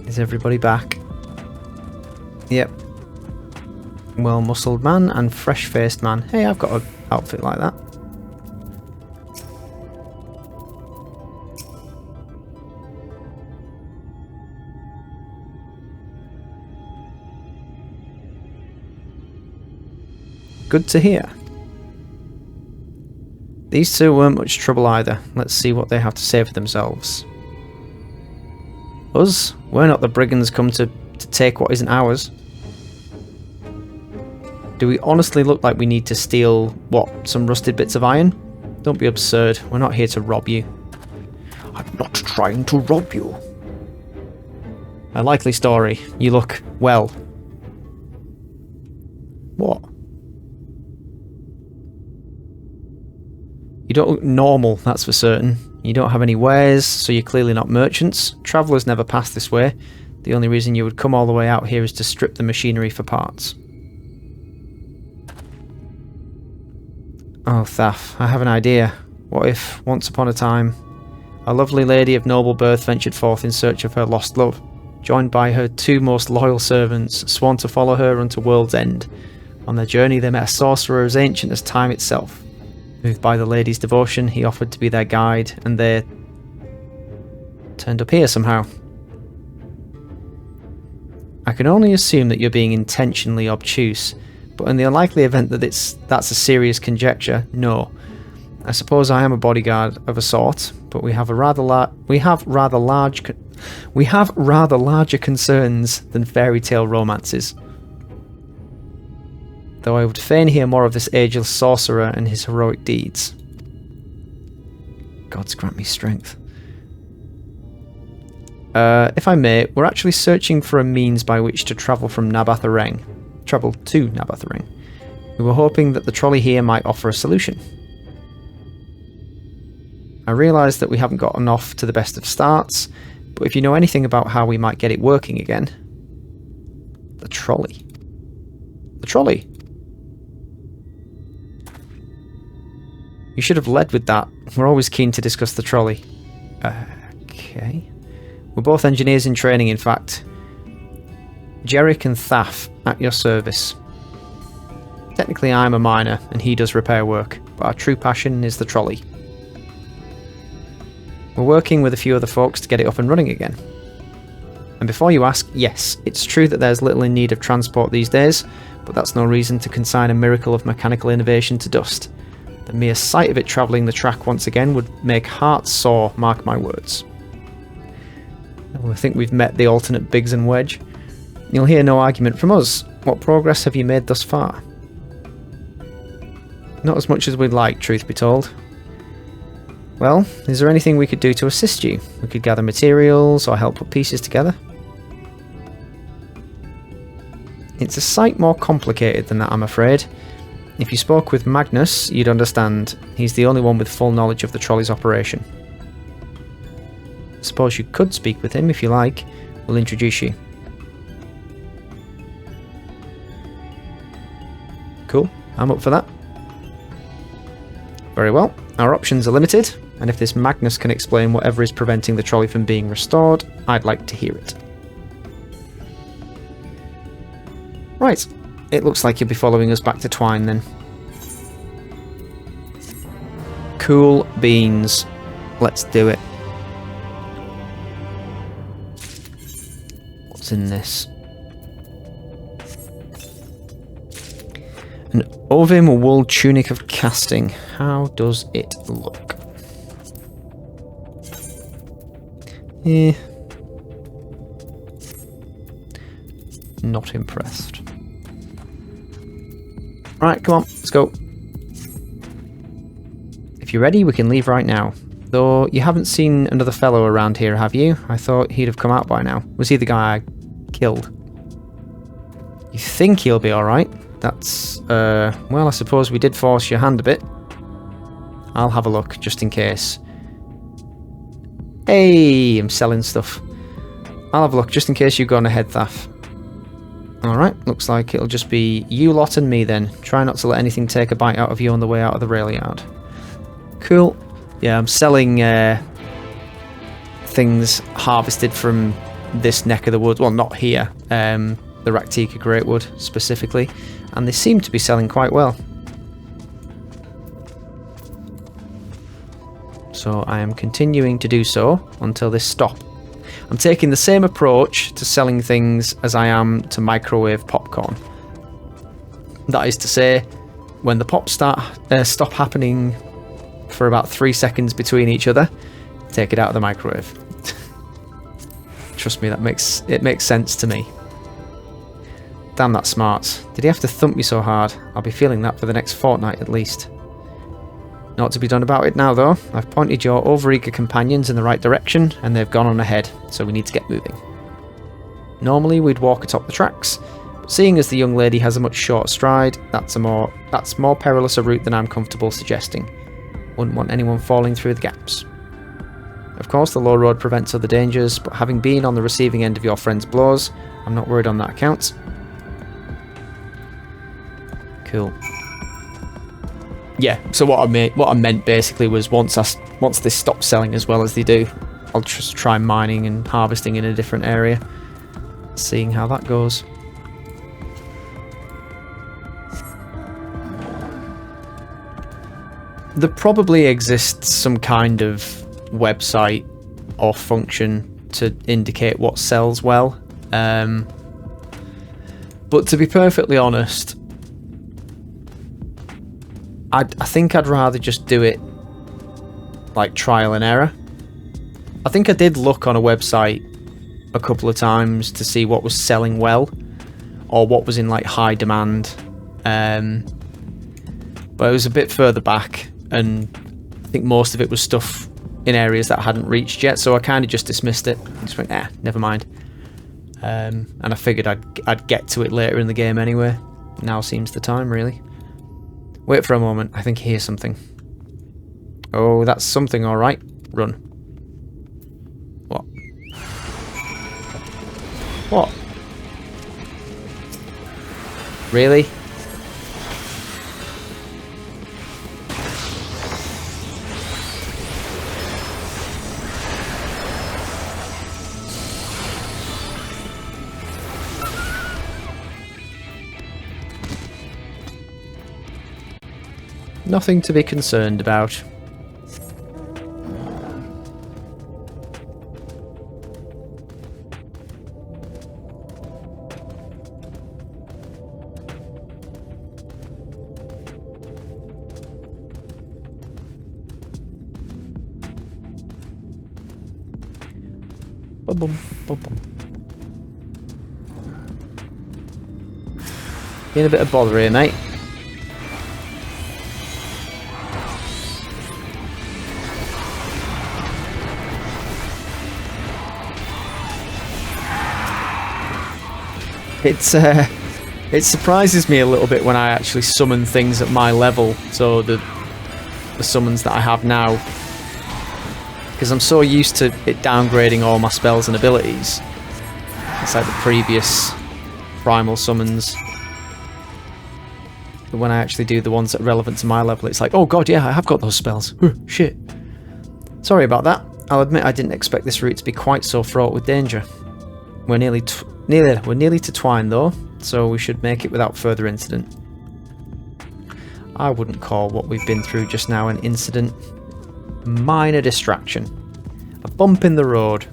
Is everybody back? Yep. Well-muscled man and fresh-faced man. Hey, I've got an outfit like that. Good to hear. These two weren't much trouble either. Let's see what they have to say for themselves. Us? We're not the brigands come to take what isn't ours. Do we honestly look like we need to steal, what, some rusted bits of iron? Don't be absurd. We're not here to rob you. I'm not trying to rob you. A likely story. You look, well... What? You don't look normal, that's for certain. You don't have any wares, so you're clearly not merchants. Travellers never pass this way. The only reason you would come all the way out here is to strip the machinery for parts. Oh, Thaf, I have an idea. What if, once upon a time, a lovely lady of noble birth ventured forth in search of her lost love, joined by her two most loyal servants, sworn to follow her unto world's end. On their journey they met a sorcerer as ancient as time itself. Moved by the lady's devotion, he offered to be their guide, and they turned up here somehow. I can only assume that you're being intentionally obtuse, but in the unlikely event that that's a serious conjecture, no. I suppose I am a bodyguard of a sort, but we have rather larger concerns than fairy tale romances. Though I would fain hear more of this ageless sorcerer and his heroic deeds. Gods grant me strength. If I may, we're actually searching for a means by which to travel from Amh Araeng. Travel to Amh Araeng. We were hoping that the trolley here might offer a solution. I realise that we haven't gotten off to the best of starts, but if you know anything about how we might get it working again... The trolley. The trolley! You should have led with that. We're always keen to discuss the trolley. Okay. We're both engineers in training, in fact. Jerick and Thaf, at your service. Technically I'm a miner, and he does repair work, but our true passion is the trolley. We're working with a few other folks to get it up and running again. And before you ask, yes, it's true that there's little in need of transport these days, but that's no reason to consign a miracle of mechanical innovation to dust. The mere sight of it travelling the track once again would make hearts sore, mark my words. I think we've met the alternate Biggs and Wedge. You'll hear no argument from us. What progress have you made thus far? Not as much as we'd like, truth be told. Well, is there anything we could do to assist you? We could gather materials or help put pieces together. It's a sight more complicated than that, I'm afraid. If you spoke with Magnus, you'd understand. He's the only one with full knowledge of the trolley's operation. Suppose you could speak with him if you like. We'll introduce you. Cool, I'm up for that. Very well, our options are limited, and if this Magnus can explain whatever is preventing the trolley from being restored, I'd like to hear it. Right. It looks like you'll be following us back to Twine then. Cool beans. Let's do it. What's in this? An Ovim wool tunic of casting. How does it look? Not impressed. Right, come on, let's go. If you're ready, we can leave right now. Though you haven't seen another fellow around here, have you? I thought he'd have come out by now. Was he the guy I killed? You think he'll be alright? That's, well, I suppose we did force your hand a bit. I'll have a look, just in case. Hey, I'm selling stuff. I'll have a look, just in case you've gone ahead, Thaf. Alright, looks like it'll just be you lot and me then. Try not to let anything take a bite out of you on the way out of the rail yard. Cool. Yeah, I'm selling things harvested from this neck of the woods. Well, not here. The Raktika Greatwood, specifically. And they seem to be selling quite well. So I am continuing to do so until they stop. I'm taking the same approach to selling things as I am to microwave popcorn. That is to say, when the pops stop happening for about 3 seconds between each other, take it out of the microwave. Trust me, it makes sense to me. Damn, that's smart. Did he have to thump me so hard? I'll be feeling that for the next fortnight at least. Not to be done about it now though. I've pointed your overeager companions in the right direction and they've gone on ahead, so we need to get moving. Normally we'd walk atop the tracks, but seeing as the young lady has a much shorter stride, that's more perilous a route than I'm comfortable suggesting. Wouldn't want anyone falling through the gaps. Of course the low road prevents other dangers, but having been on the receiving end of your friend's blows, I'm not worried on that account. Cool. Yeah, so what I meant basically was once they stop selling as well as they do, I'll just try mining and harvesting in a different area, seeing how that goes. There probably exists some kind of website or function to indicate what sells well, but to be perfectly honest, I think I'd rather just do it like trial and error. I think I did look on a website a couple of times to see what was selling well or what was in like high demand, but it was a bit further back and I think most of it was stuff in areas that I hadn't reached yet, so I kind of just dismissed it. I just went, never mind. And I figured I'd get to it later in the game anyway. Now seems the time, really. Wait for a moment, I think I hear something. Oh, that's something, alright. Run. What? What? Really? Nothing to be concerned about. Boom, boom, boom. Getting a bit of bother here, mate. It surprises me a little bit when I actually summon things at my level, so the summons that I have now, because I'm so used to it downgrading all my spells and abilities. It's like the previous primal summons. But when I actually do the ones that are relevant to my level, it's like, oh god, yeah, I have got those spells. Shit. Sorry about that. I'll admit I didn't expect this route to be quite so fraught with danger. We're nearly to Twine though, so we should make it without further incident. I wouldn't call what we've been through just now an incident. Minor distraction. A bump in the road.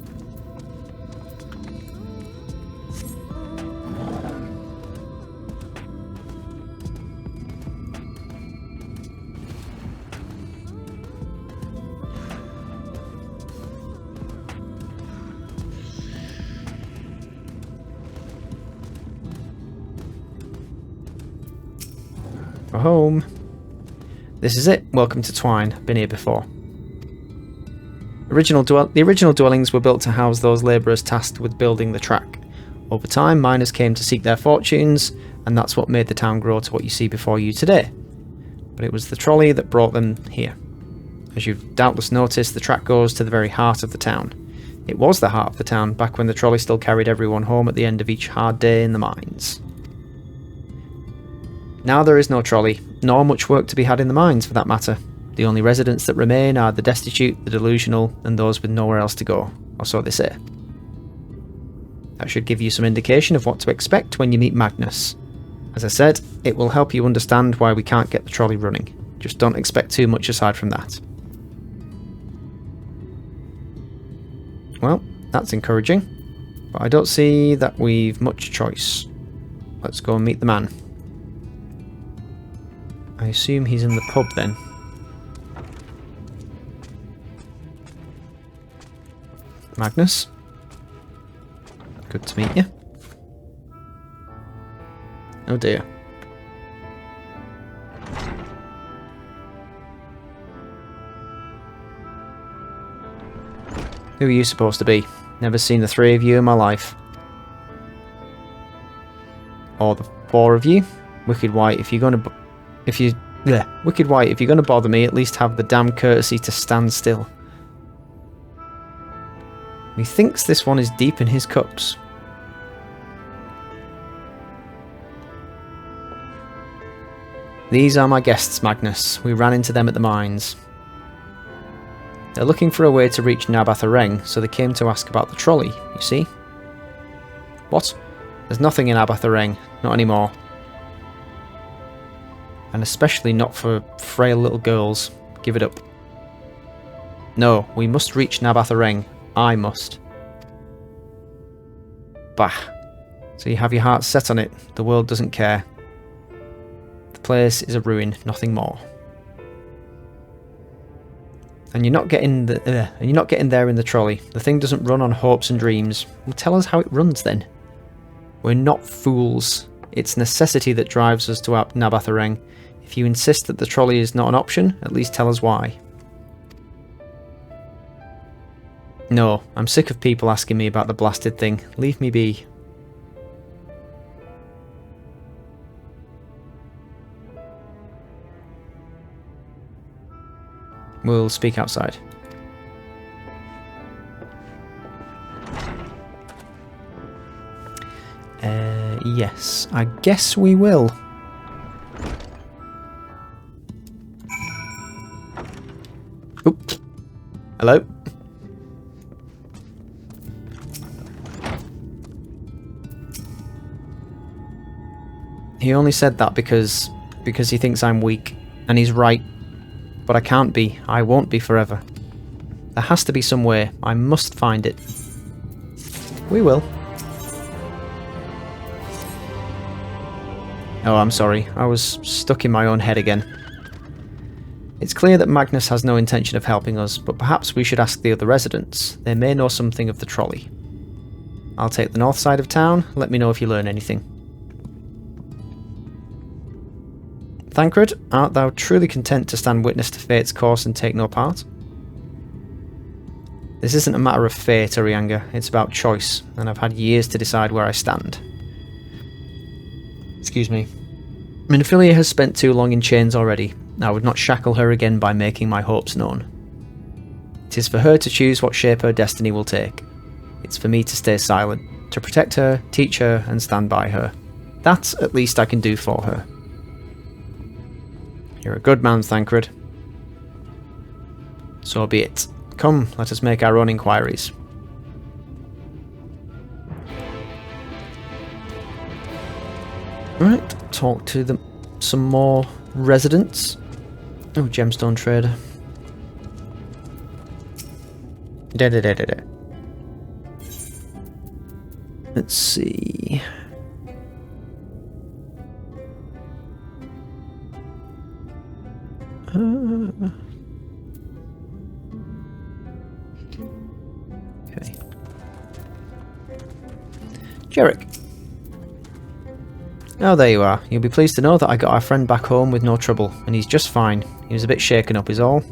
We're home. This is it. Welcome to Twine. Been here before. The original dwellings were built to house those labourers tasked with building the track. Over time, miners came to seek their fortunes, and that's what made the town grow to what you see before you today. But it was the trolley that brought them here. As you've doubtless noticed, the track goes to the very heart of the town. It was the heart of the town back when the trolley still carried everyone home at the end of each hard day in the mines. Now there is no trolley, nor much work to be had in the mines for that matter. The only residents that remain are the destitute, the delusional, and those with nowhere else to go, or so they say. That should give you some indication of what to expect when you meet Magnus. As I said, it will help you understand why we can't get the trolley running. Just don't expect too much aside from that. Well, that's encouraging, but I don't see that we've much choice. Let's go and meet the man. I assume he's in the pub then. Magnus? Good to meet you. Oh dear. Who are you supposed to be? Never seen the three of you in my life. Or the four of you? Wicked White, if you're gonna bother me, at least have the damn courtesy to stand still. Methinks this one is deep in his cups. These are my guests, Magnus. We ran into them at the mines. They're looking for a way to reach Amh Araeng, so they came to ask about the trolley, you see? What? There's nothing in Amh Araeng, not anymore. And especially not for frail little girls. Give it up. No, we must reach Amh Araeng. I must. Bah. So you have your heart set on it. The world doesn't care. The place is a ruin, nothing more. And you're not getting there in the trolley. The thing doesn't run on hopes and dreams. Well, tell us how it runs then. We're not fools. It's necessity that drives us to Amh Araeng. If you insist that the trolley is not an option, at least tell us why. No, I'm sick of people asking me about the blasted thing. Leave me be. We'll speak outside. Yes, I guess we will. Oop. Hello? He only said that because he thinks I'm weak, and he's right. But I can't be. I won't be forever. There has to be some way. I must find it. We will. Oh, I'm sorry. I was stuck in my own head again. It's clear that Magnus has no intention of helping us, but perhaps we should ask the other residents. They may know something of the trolley. I'll take the north side of town. Let me know if you learn anything. Thancred, art thou truly content to stand witness to fate's course and take no part? This isn't a matter of fate, Araeng, it's about choice, and I've had years to decide where I stand. Excuse me. Minfilia has spent too long in chains already. I would not shackle her again by making my hopes known. It is for her to choose what shape her destiny will take. It's for me to stay silent, to protect her, teach her, and stand by her. That, at least, I can do for her. You're a good man, Thancred. So be it. Come, let us make our own inquiries. Right, talk to some more residents. Oh, gemstone trader. Let's see. Okay. Jarek. Oh, there you are. You'll be pleased to know that I got our friend back home with no trouble, and he's just fine. He was a bit shaken up is all.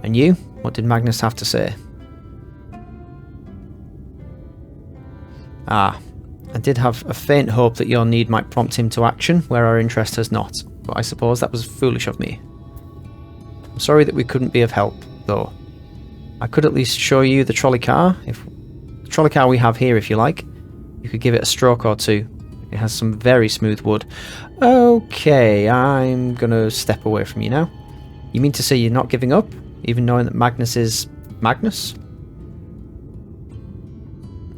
And you? What did Magnus have to say? Ah, I did have a faint hope that your need might prompt him to action where our interest has not, but I suppose that was foolish of me. I'm sorry that we couldn't be of help, though. I could at least show you the trolley car, the trolley car we have here if you like. You could give it a stroke or two. It has some very smooth wood. Okay, I'm gonna step away from you now. You mean to say you're not giving up, even knowing that Magnus is... Magnus?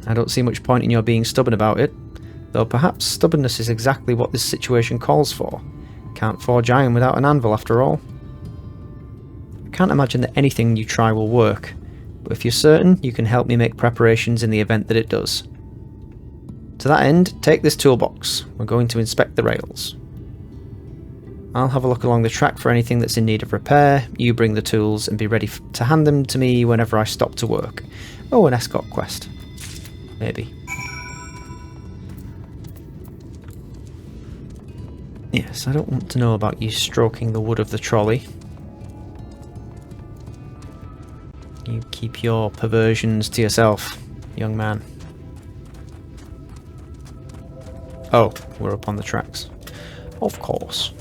I don't see much point in your being stubborn about it, though perhaps stubbornness is exactly what this situation calls for. Can't forge iron without an anvil after all. I can't imagine that anything you try will work, but if you're certain, you can help me make preparations in the event that it does. To that end, take this toolbox. We're going to inspect the rails. I'll have a look along the track for anything that's in need of repair. You bring the tools and be ready to hand them to me whenever I stop to work. Oh, an escort quest. Maybe. Yes, I don't want to know about you stroking the wood of the trolley. You keep your perversions to yourself, young man. Oh, we're up on the tracks. Of course.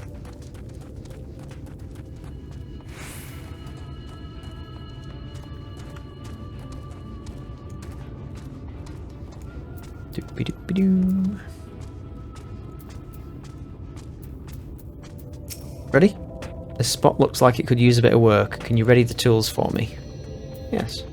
Doopy-doopy-doo. Ready? This spot looks like it could use a bit of work. Can you ready the tools for me? Yes.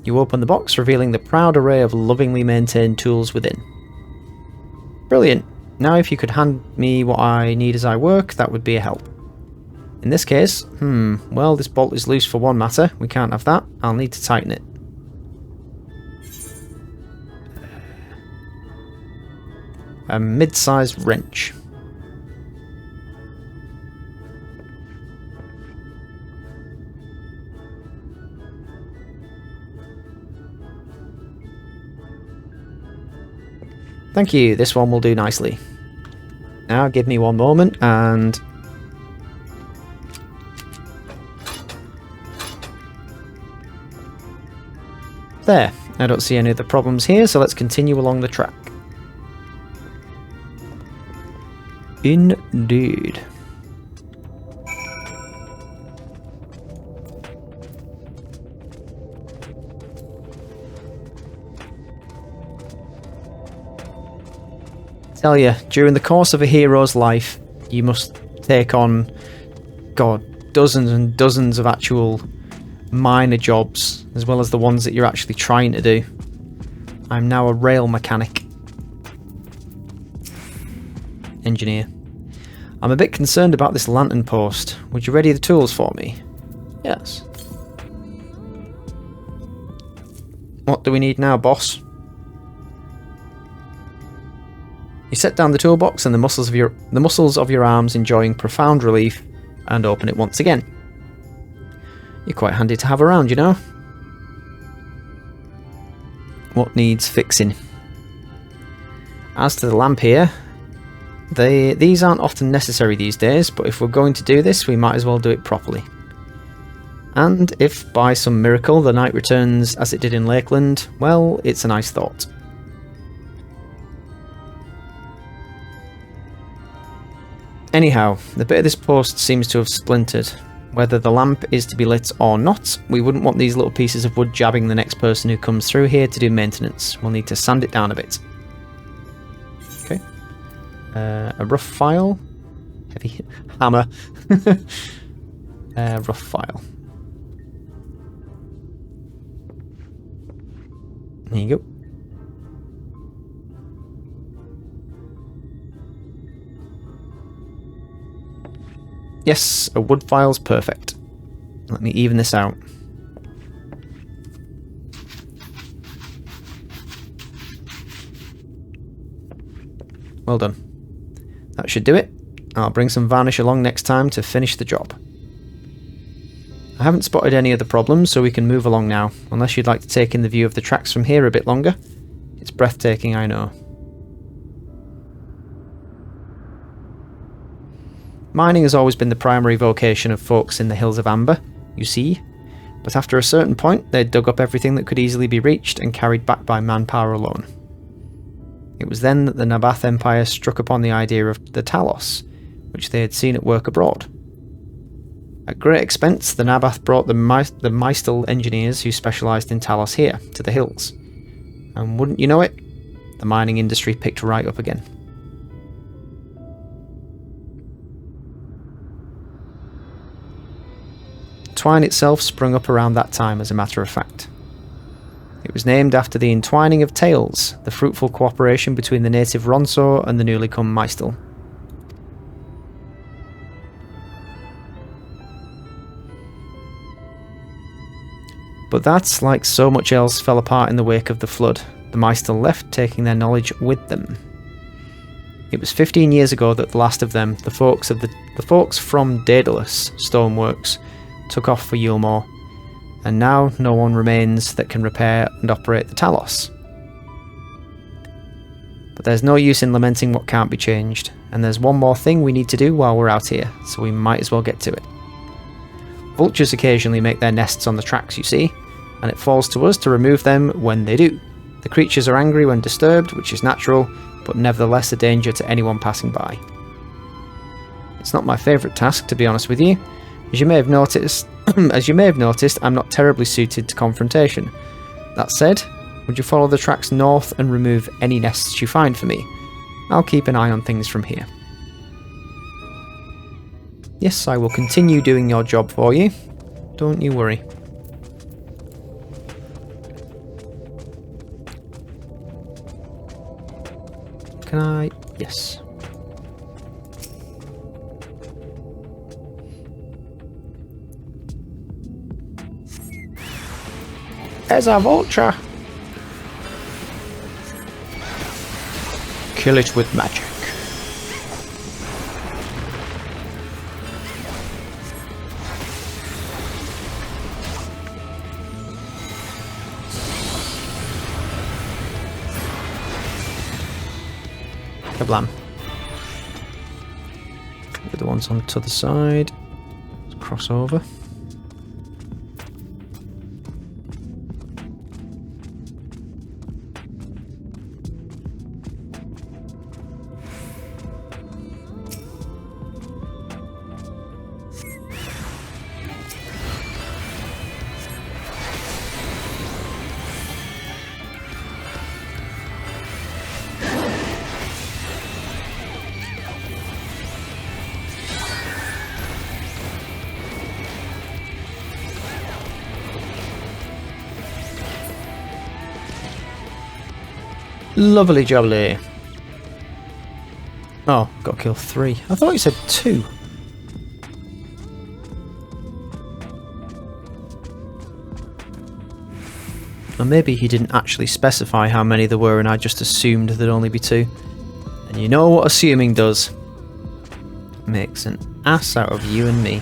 You open the box, revealing the proud array of lovingly maintained tools within. Brilliant. Now if you could hand me what I need as I work, that would be a help. In this case, well, this bolt is loose for one matter. We can't have that. I'll need to tighten it. A mid-sized wrench. Thank you, this one will do nicely. Now give me one moment and... There, I don't see any other problems here, so let's continue along the track. Indeed. Tell you, during the course of a hero's life, you must take on, God, dozens and dozens of actual minor jobs, as well as the ones that you're actually trying to do. I'm now a rail mechanic. Engineer. I'm a bit concerned about this lantern post. Would you ready the tools for me? Yes. What do we need now, boss? You set down the toolbox and the muscles of your arms enjoying profound relief, and open it once again. You're quite handy to have around, you know. What needs fixing? As to the lamp here, these aren't often necessary these days, but if we're going to do this, we might as well do it properly. And if by some miracle the night returns as it did in Lakeland, well, it's a nice thought. Anyhow, the bit of this post seems to have splintered. Whether the lamp is to be lit or not, we wouldn't want these little pieces of wood jabbing the next person who comes through here to do maintenance. We'll need to sand it down a bit. Okay. A rough file. Heavy hammer. Rough file. There you go. Yes, a wood file's perfect. Let me even this out. Well done. That should do it. I'll bring some varnish along next time to finish the job. I haven't spotted any other problems, so we can move along now, unless you'd like to take in the view of the tracks from here a bit longer. It's breathtaking, I know. Mining has always been the primary vocation of folks in the Hills of Amber, you see, but after a certain point they'd dug up everything that could easily be reached and carried back by manpower alone. It was then that the Nabath Empire struck upon the idea of the Talos, which they had seen at work abroad. At great expense, the Nabath brought the Mystal engineers who specialised in Talos here, to the hills. And wouldn't you know it, the mining industry picked right up again. Twine itself sprung up around that time, as a matter of fact. It was named after the entwining of tales, the fruitful cooperation between the native Ronso and the newly come Mystal. But that, like so much else, fell apart in the wake of the flood. The Mystal left, taking their knowledge with them. It was 15 years ago that the last of them, the folks from Daedalus Stoneworks, took off for Yulmore, and now no one remains that can repair and operate the Talos. But there's no use in lamenting what can't be changed, and there's one more thing we need to do while we're out here, so we might as well get to it. Vultures occasionally make their nests on the tracks, you see, and it falls to us to remove them when they do. The creatures are angry when disturbed, which is natural, but nevertheless a danger to anyone passing by. It's not my favourite task, to be honest with you. As you may have noticed, I'm not terribly suited to confrontation. That said, would you follow the tracks north and remove any nests you find for me? I'll keep an eye on things from here. Yes, I will continue doing your job for you. Don't you worry. Can I? Yes. There's a vulture. Kill it with magic. Kablam. The other one's on to the side. Let's cross over. Lovely jubbly. Oh, got to kill 3. I thought you said 2. Or maybe he didn't actually specify how many there were and I just assumed there'd only be 2. And you know what assuming does. Makes an ass out of you and me.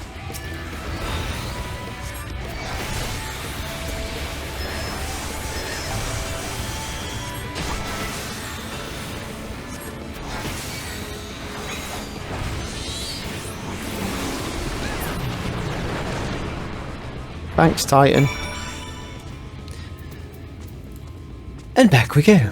Thanks, Titan. And back we go.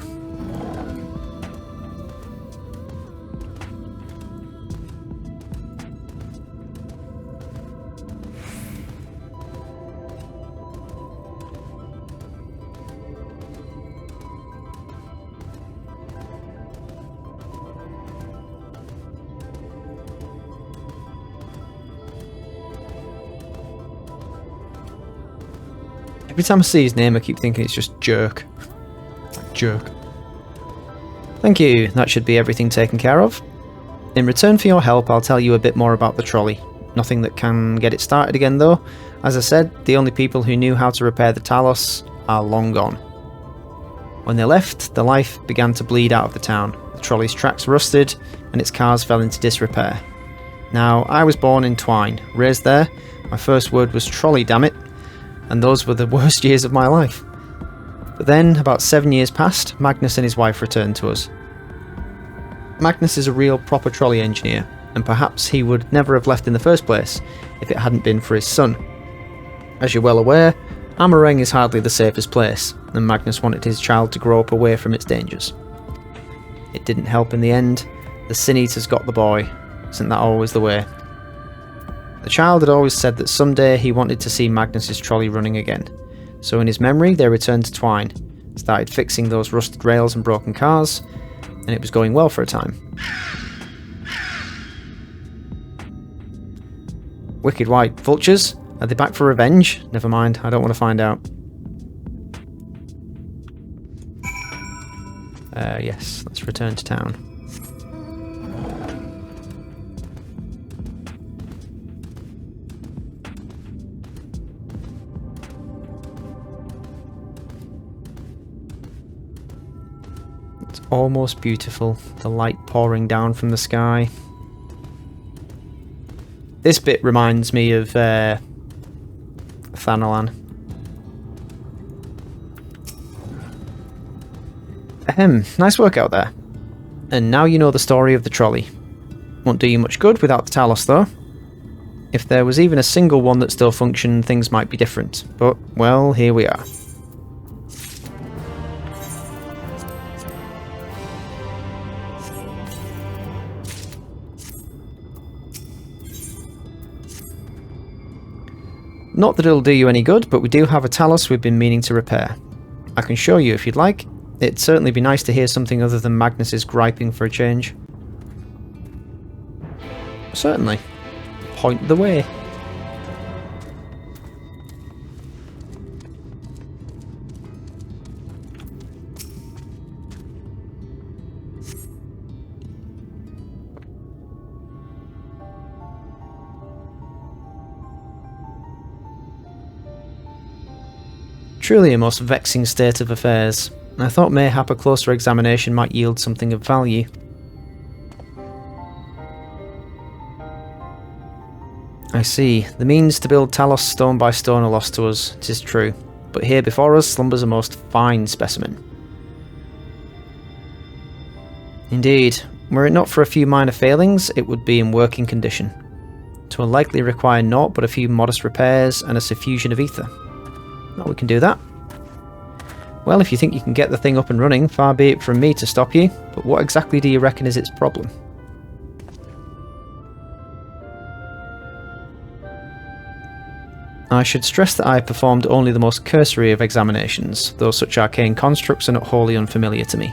Every time I see his name, I keep thinking it's just Jerk. Like Jerk. Thank you. That should be everything taken care of. In return for your help, I'll tell you a bit more about the trolley. Nothing that can get it started again, though. As I said, the only people who knew how to repair the Talos are long gone. When they left, the life began to bleed out of the town. The trolley's tracks rusted, and its cars fell into disrepair. Now, I was born in Twine, raised there, My first word was trolley, damn it, and those were the worst years of my life. But then, about 7 years passed, Magnus and his wife returned to us. Magnus is a real proper trolley engineer, and perhaps he would never have left in the first place if it hadn't been for his son. As you're well aware, Amh Araeng is hardly the safest place, and Magnus wanted his child to grow up away from its dangers. It didn't help in the end. The Sin Eaters got the boy. Isn't that always the way? The child had always said that someday he wanted to see Magnus's trolley running again, so in his memory they returned to Twine, started fixing those rusted rails and broken cars, and it was going well for a time. Wicked white vultures? Are they back for revenge? Never mind, I don't want to find out. Yes, let's return to town. It's almost beautiful, the light pouring down from the sky. This bit reminds me of Thanalan. Nice work out there. And now you know the story of the trolley. Won't do you much good without the Talos though. If there was even a single one that still functioned, things might be different. But, well, here we are. Not that it'll do you any good, but we do have a Talos we've been meaning to repair. I can show you if you'd like. It'd certainly be nice to hear something other than Magnus's griping for a change. Certainly. Point the way. Truly a most vexing state of affairs. I thought mayhap a closer examination might yield something of value. I see. The means to build Talos stone by stone are lost to us, 'tis true. But here before us slumbers a most fine specimen. Indeed, were it not for a few minor failings, it would be in working condition. 'Twill likely require naught but a few modest repairs and a suffusion of ether. Well, we can do that. Well, if you think you can get the thing up and running, far be it from me to stop you, but what exactly do you reckon is its problem? I should stress that I have performed only the most cursory of examinations, though such arcane constructs are not wholly unfamiliar to me.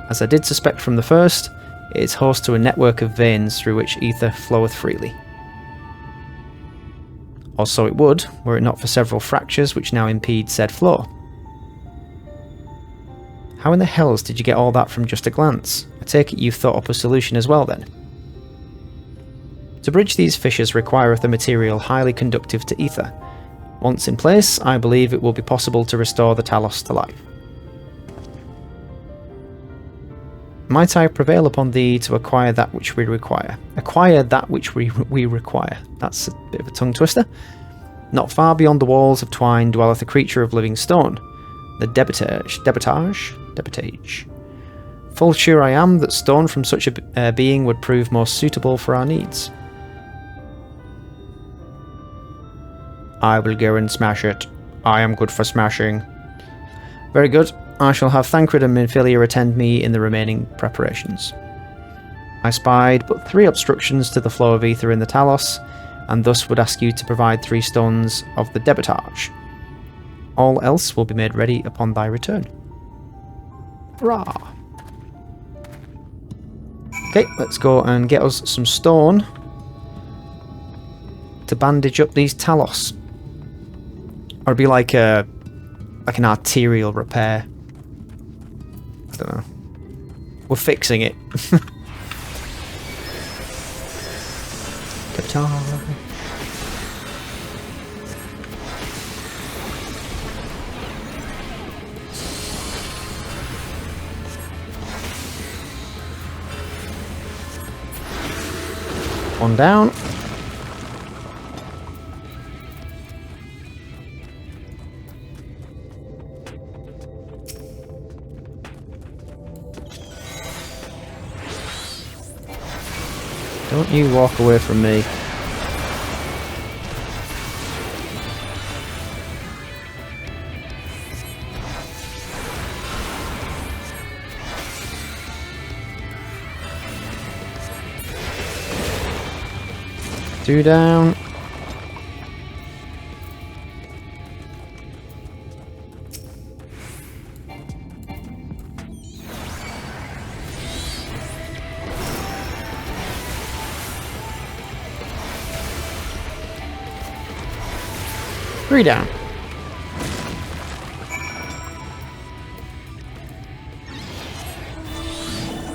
As I did suspect from the first, it is host to a network of veins through which ether floweth freely. Or so it would, were it not for several fractures which now impede said flow. How in the hells did you get all that from just a glance? I take it you've thought up a solution as well then. To bridge these fissures requireth a material highly conductive to ether. Once in place, I believe it will be possible to restore the Talos to life. Might I prevail upon thee to acquire that which we require? Acquire that which we require. That's a bit of a tongue twister. Not far beyond the walls of Twine dwelleth a creature of living stone. The debitage. Full sure I am that stone from such a being would prove most suitable for our needs. I will go and smash it. I am good for smashing. Very good. I shall have Thancred and Minfilia attend me in the remaining preparations. I spied but 3 obstructions to the flow of ether in the Talos, and thus would ask you to provide 3 stones of the debitage. All else will be made ready upon thy return. Hurrah! Okay, let's go and get us some stone to bandage up these Talos. Or it'd be like an arterial repair. I don't know. We're fixing it. Guitar. One down. Don't you walk away from me. Two down. Three down.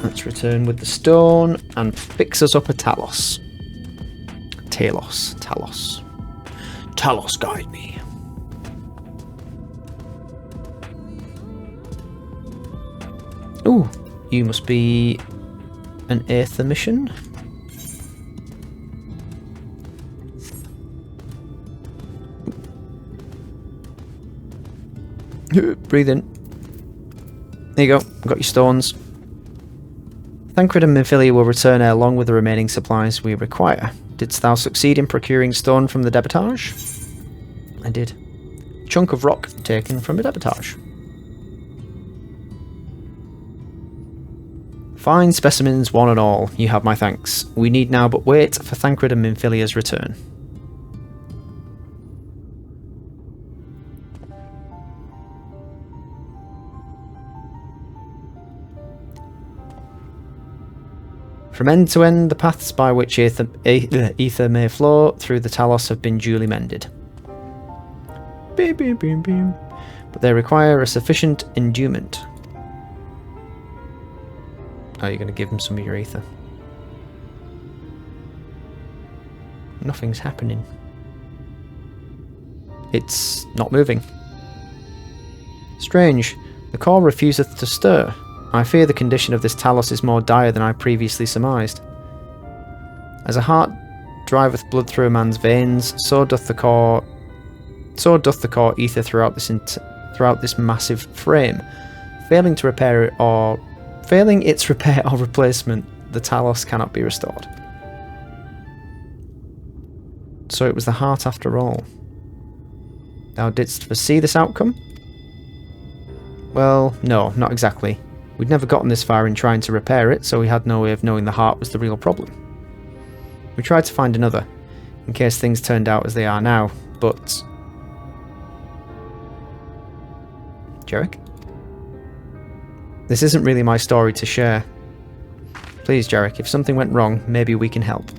Let's return with the stone and fix us up a Talos. Talos. Talos, guide me. Ooh, you must be an Aether mission. Breathe in. There you go. Got your stones. Thancred and Minfilia will return along with the remaining supplies we require. Didst thou succeed in procuring stone from the debitage? I did. Chunk of rock taken from a debitage. Fine specimens, one and all. You have my thanks. We need now but wait for Thancred and Minfilia's return. From end to end, the paths by which ether may flow through the Talos have been duly mended. Beep, beep, beep, beep. But they require a sufficient endowment. Oh, you're going to give them some of your ether. Nothing's happening. It's not moving. Strange. The core refuseth to stir. I fear the condition of this Talos is more dire than I previously surmised. As a heart driveth blood through a man's veins, so doth the core ether throughout this massive frame. Failing its repair or replacement, the Talos cannot be restored. So it was the heart after all. Thou didst foresee this outcome? Well, no, not exactly. We'd never gotten this far in trying to repair it, so we had no way of knowing the heart was the real problem. We tried to find another, in case things turned out as they are now, but... Jarek? This isn't really my story to share. Please, Jarek, if something went wrong, maybe we can help.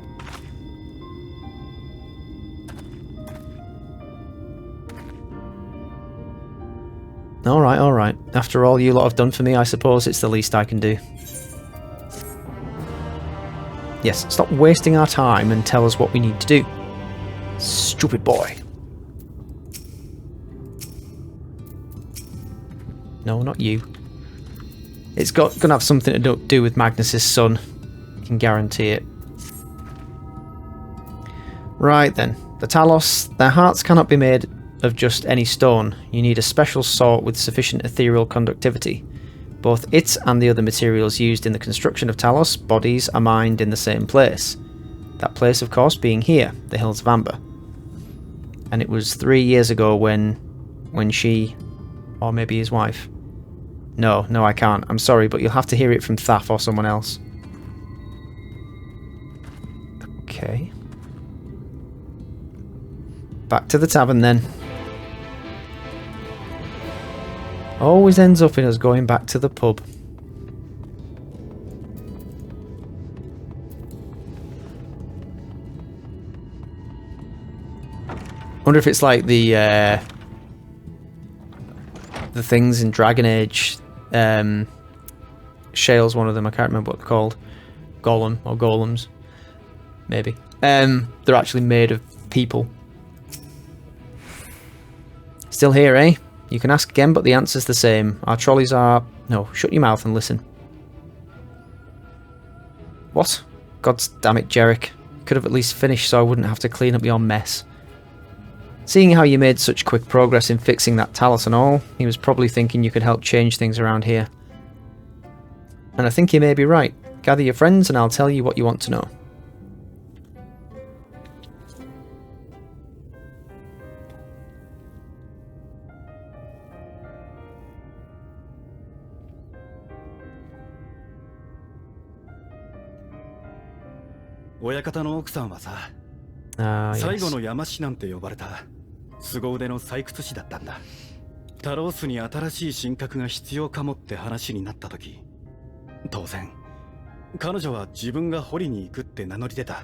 Alright. After all you lot have done for me, I suppose it's the least I can do. Yes, stop wasting our time and tell us what we need to do. Stupid boy. No, not you. It's gonna have something to do with Magnus's son. I can guarantee it. Right then. The Talos, their hearts cannot be made of just any stone. You need a special sort with sufficient ethereal conductivity. Both it and the other materials used in the construction of Talos bodies are mined in the same place. That place, of course, being here, the Hills of Amber. And it was 3 years ago when she, or maybe his wife. No, I can't. I'm sorry, but you'll have to hear it from Thaf or someone else. Okay. Back to the tavern then. Always ends up in us going back to the pub. Wonder if it's like the things in Dragon Age. Shale's one of them. I can't remember what they're called. Golem or golems, maybe. They're actually made of people. Still here, eh? You can ask again, but the answer's the same. Our trolleys are... No, shut your mouth and listen. What? God damn it, Jarek. Could have at least finished so I wouldn't have to clean up your mess. Seeing how you made such quick progress in fixing that Talos and all, he was probably thinking you could help change things around here. And I think he may be right. Gather your friends and I'll tell you what you want to know. 親方の奥さんはさ、最後の山師なんて呼ばれた凄腕の採掘師だったんだ。タロースに新しい神格が必要かもって話になった時、当然彼女は自分が掘りに行くって名乗り出た。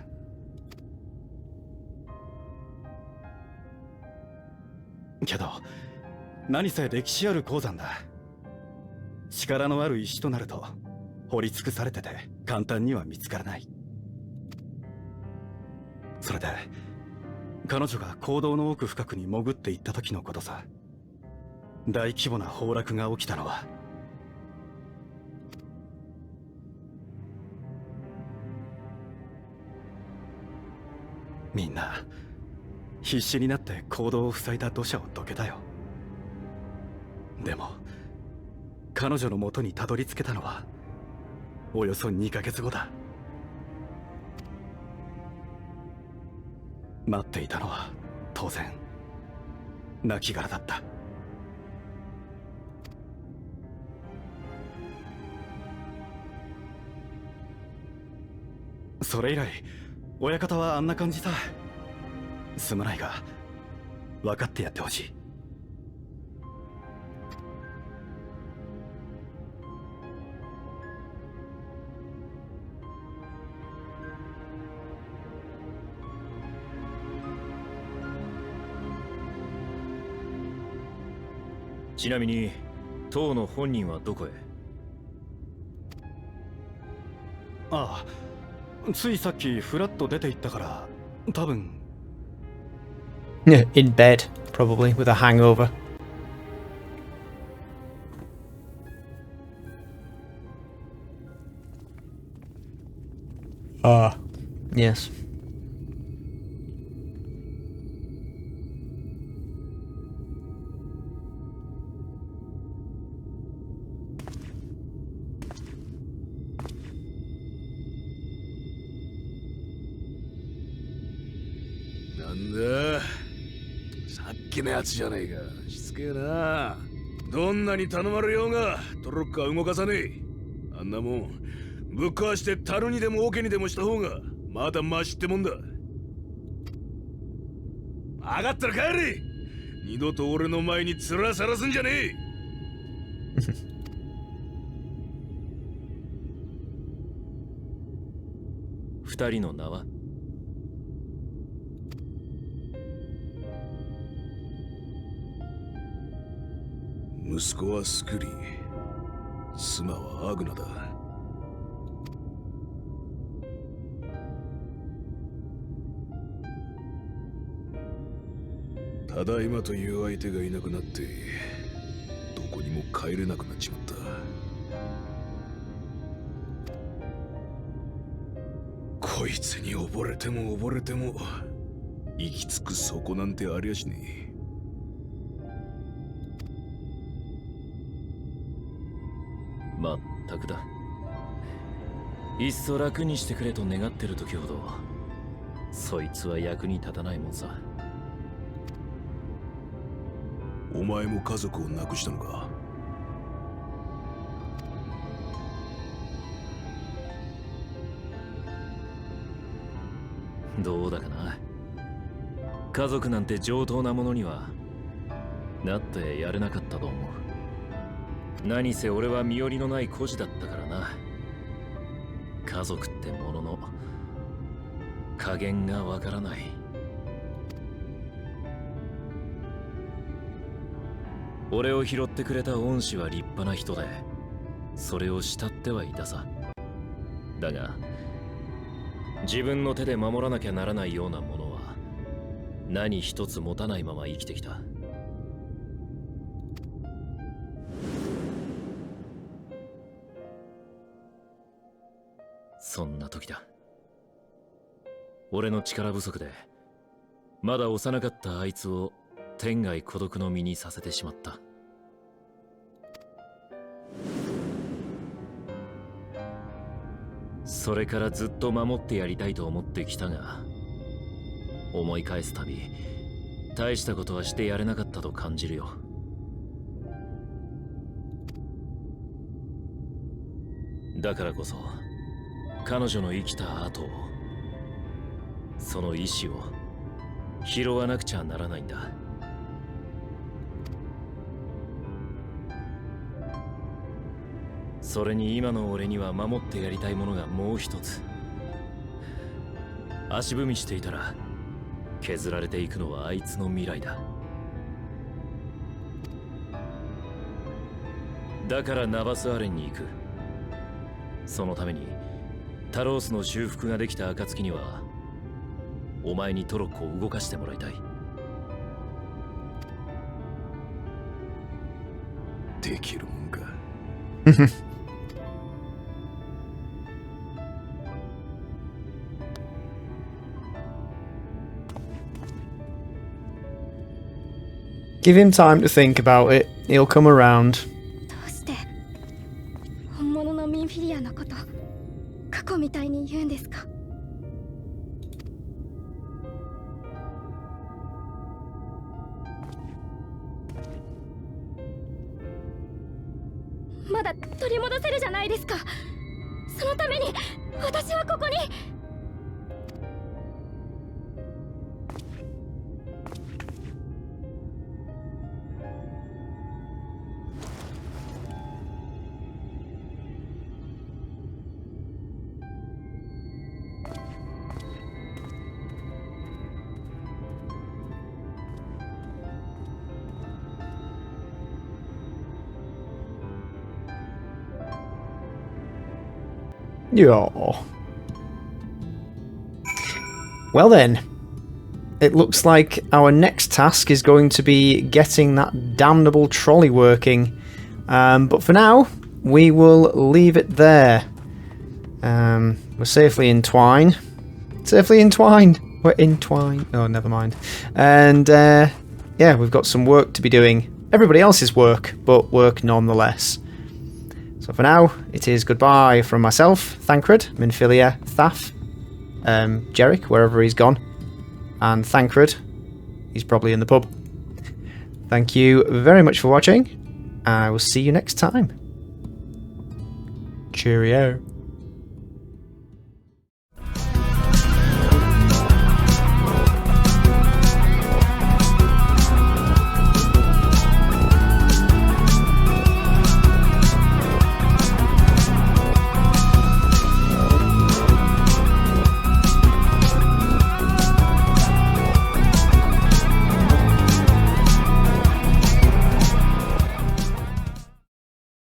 けど何せ歴史ある鉱山だ。力のある石となると掘り尽くされてて簡単には見つからない。それで彼女が坑道の奥深くに潜っていった時のことさ。大規模な崩落が起きたのはみんな必死になって坑道を塞いだ土砂をどけたよ。でも彼女の元にたどり着けたのはおよそ2ヶ月後だ。待っていたのは当然亡骸だった。それ以来親方はあんな感じさ。すまないが分かってやってほしい。ちなみに当の本人はどこへ？ああ、ついさっきフラッと出て行ったから多分。In bed, probably, with a hangover. Yes. Nanda? さっきのやつじゃねえか。しつけえな。どんなに頼まれようがトロッカー動かさねえ。あんなもんぶっ壊して樽にでも桶にでもした方がまだマシってもんだ。上がったら帰れ。二度と俺の前に面さらすんじゃねえ。二人の名は？息子はスクリー、妻はアグナだ。ただいまという相手がいなくなってどこにも帰れなくなっちまった。こいつに溺れても溺れても行き着く底なんてありゃしねえ。まったくだ。いっそ楽にしてくれと願ってる時ほどそいつは役に立たないもんさ。お前も家族を亡くしたのか？どうだかな。家族なんて上等なものにはなってやれなかったと思う。何せ俺は身寄りのない孤児だったからな。家族ってものの加減がわからない。俺を拾ってくれた恩師は立派な人でそれを慕ってはいたさ。だが自分の手で守らなきゃならないようなものは何一つ持たないまま生きてきた。そんな時だ。俺の力不足でまだ幼かったあいつを天涯孤独の身にさせてしまった。それからずっと守ってやりたいと思ってきたが、思い返すたび大したことはしてやれなかったと感じるよ。だからこそ彼女の生きた後をその意志を拾わなくちゃならないんだ。それに今の俺には守ってやりたいものがもう一つ。足踏みしていたら削られていくのはあいつの未来だ。だからナバスアレンに行く。そのためにタロースの修復ができた暁にはお前にトロッコを動かしてもらいたい。できるもんか。Give him time to think about it. He'll come around. どうして本物のミンフィリアのこと過去みたいに言うんですか？まだ取り戻せるじゃないですか。そのために私はここに。Yeah. Well then, it looks like our next task is going to be getting that damnable trolley working. But for now, we will leave it there. We're safely entwined. Safely entwined. We're entwined. Oh, never mind. And yeah, we've got some work to be doing. Everybody else's work, but work nonetheless. So for now, it is goodbye from myself, Thancred, Minfilia, Thaf, Jerick, wherever he's gone, and Thancred, he's probably in the pub. Thank you very much for watching. I will see you next time. Cheerio.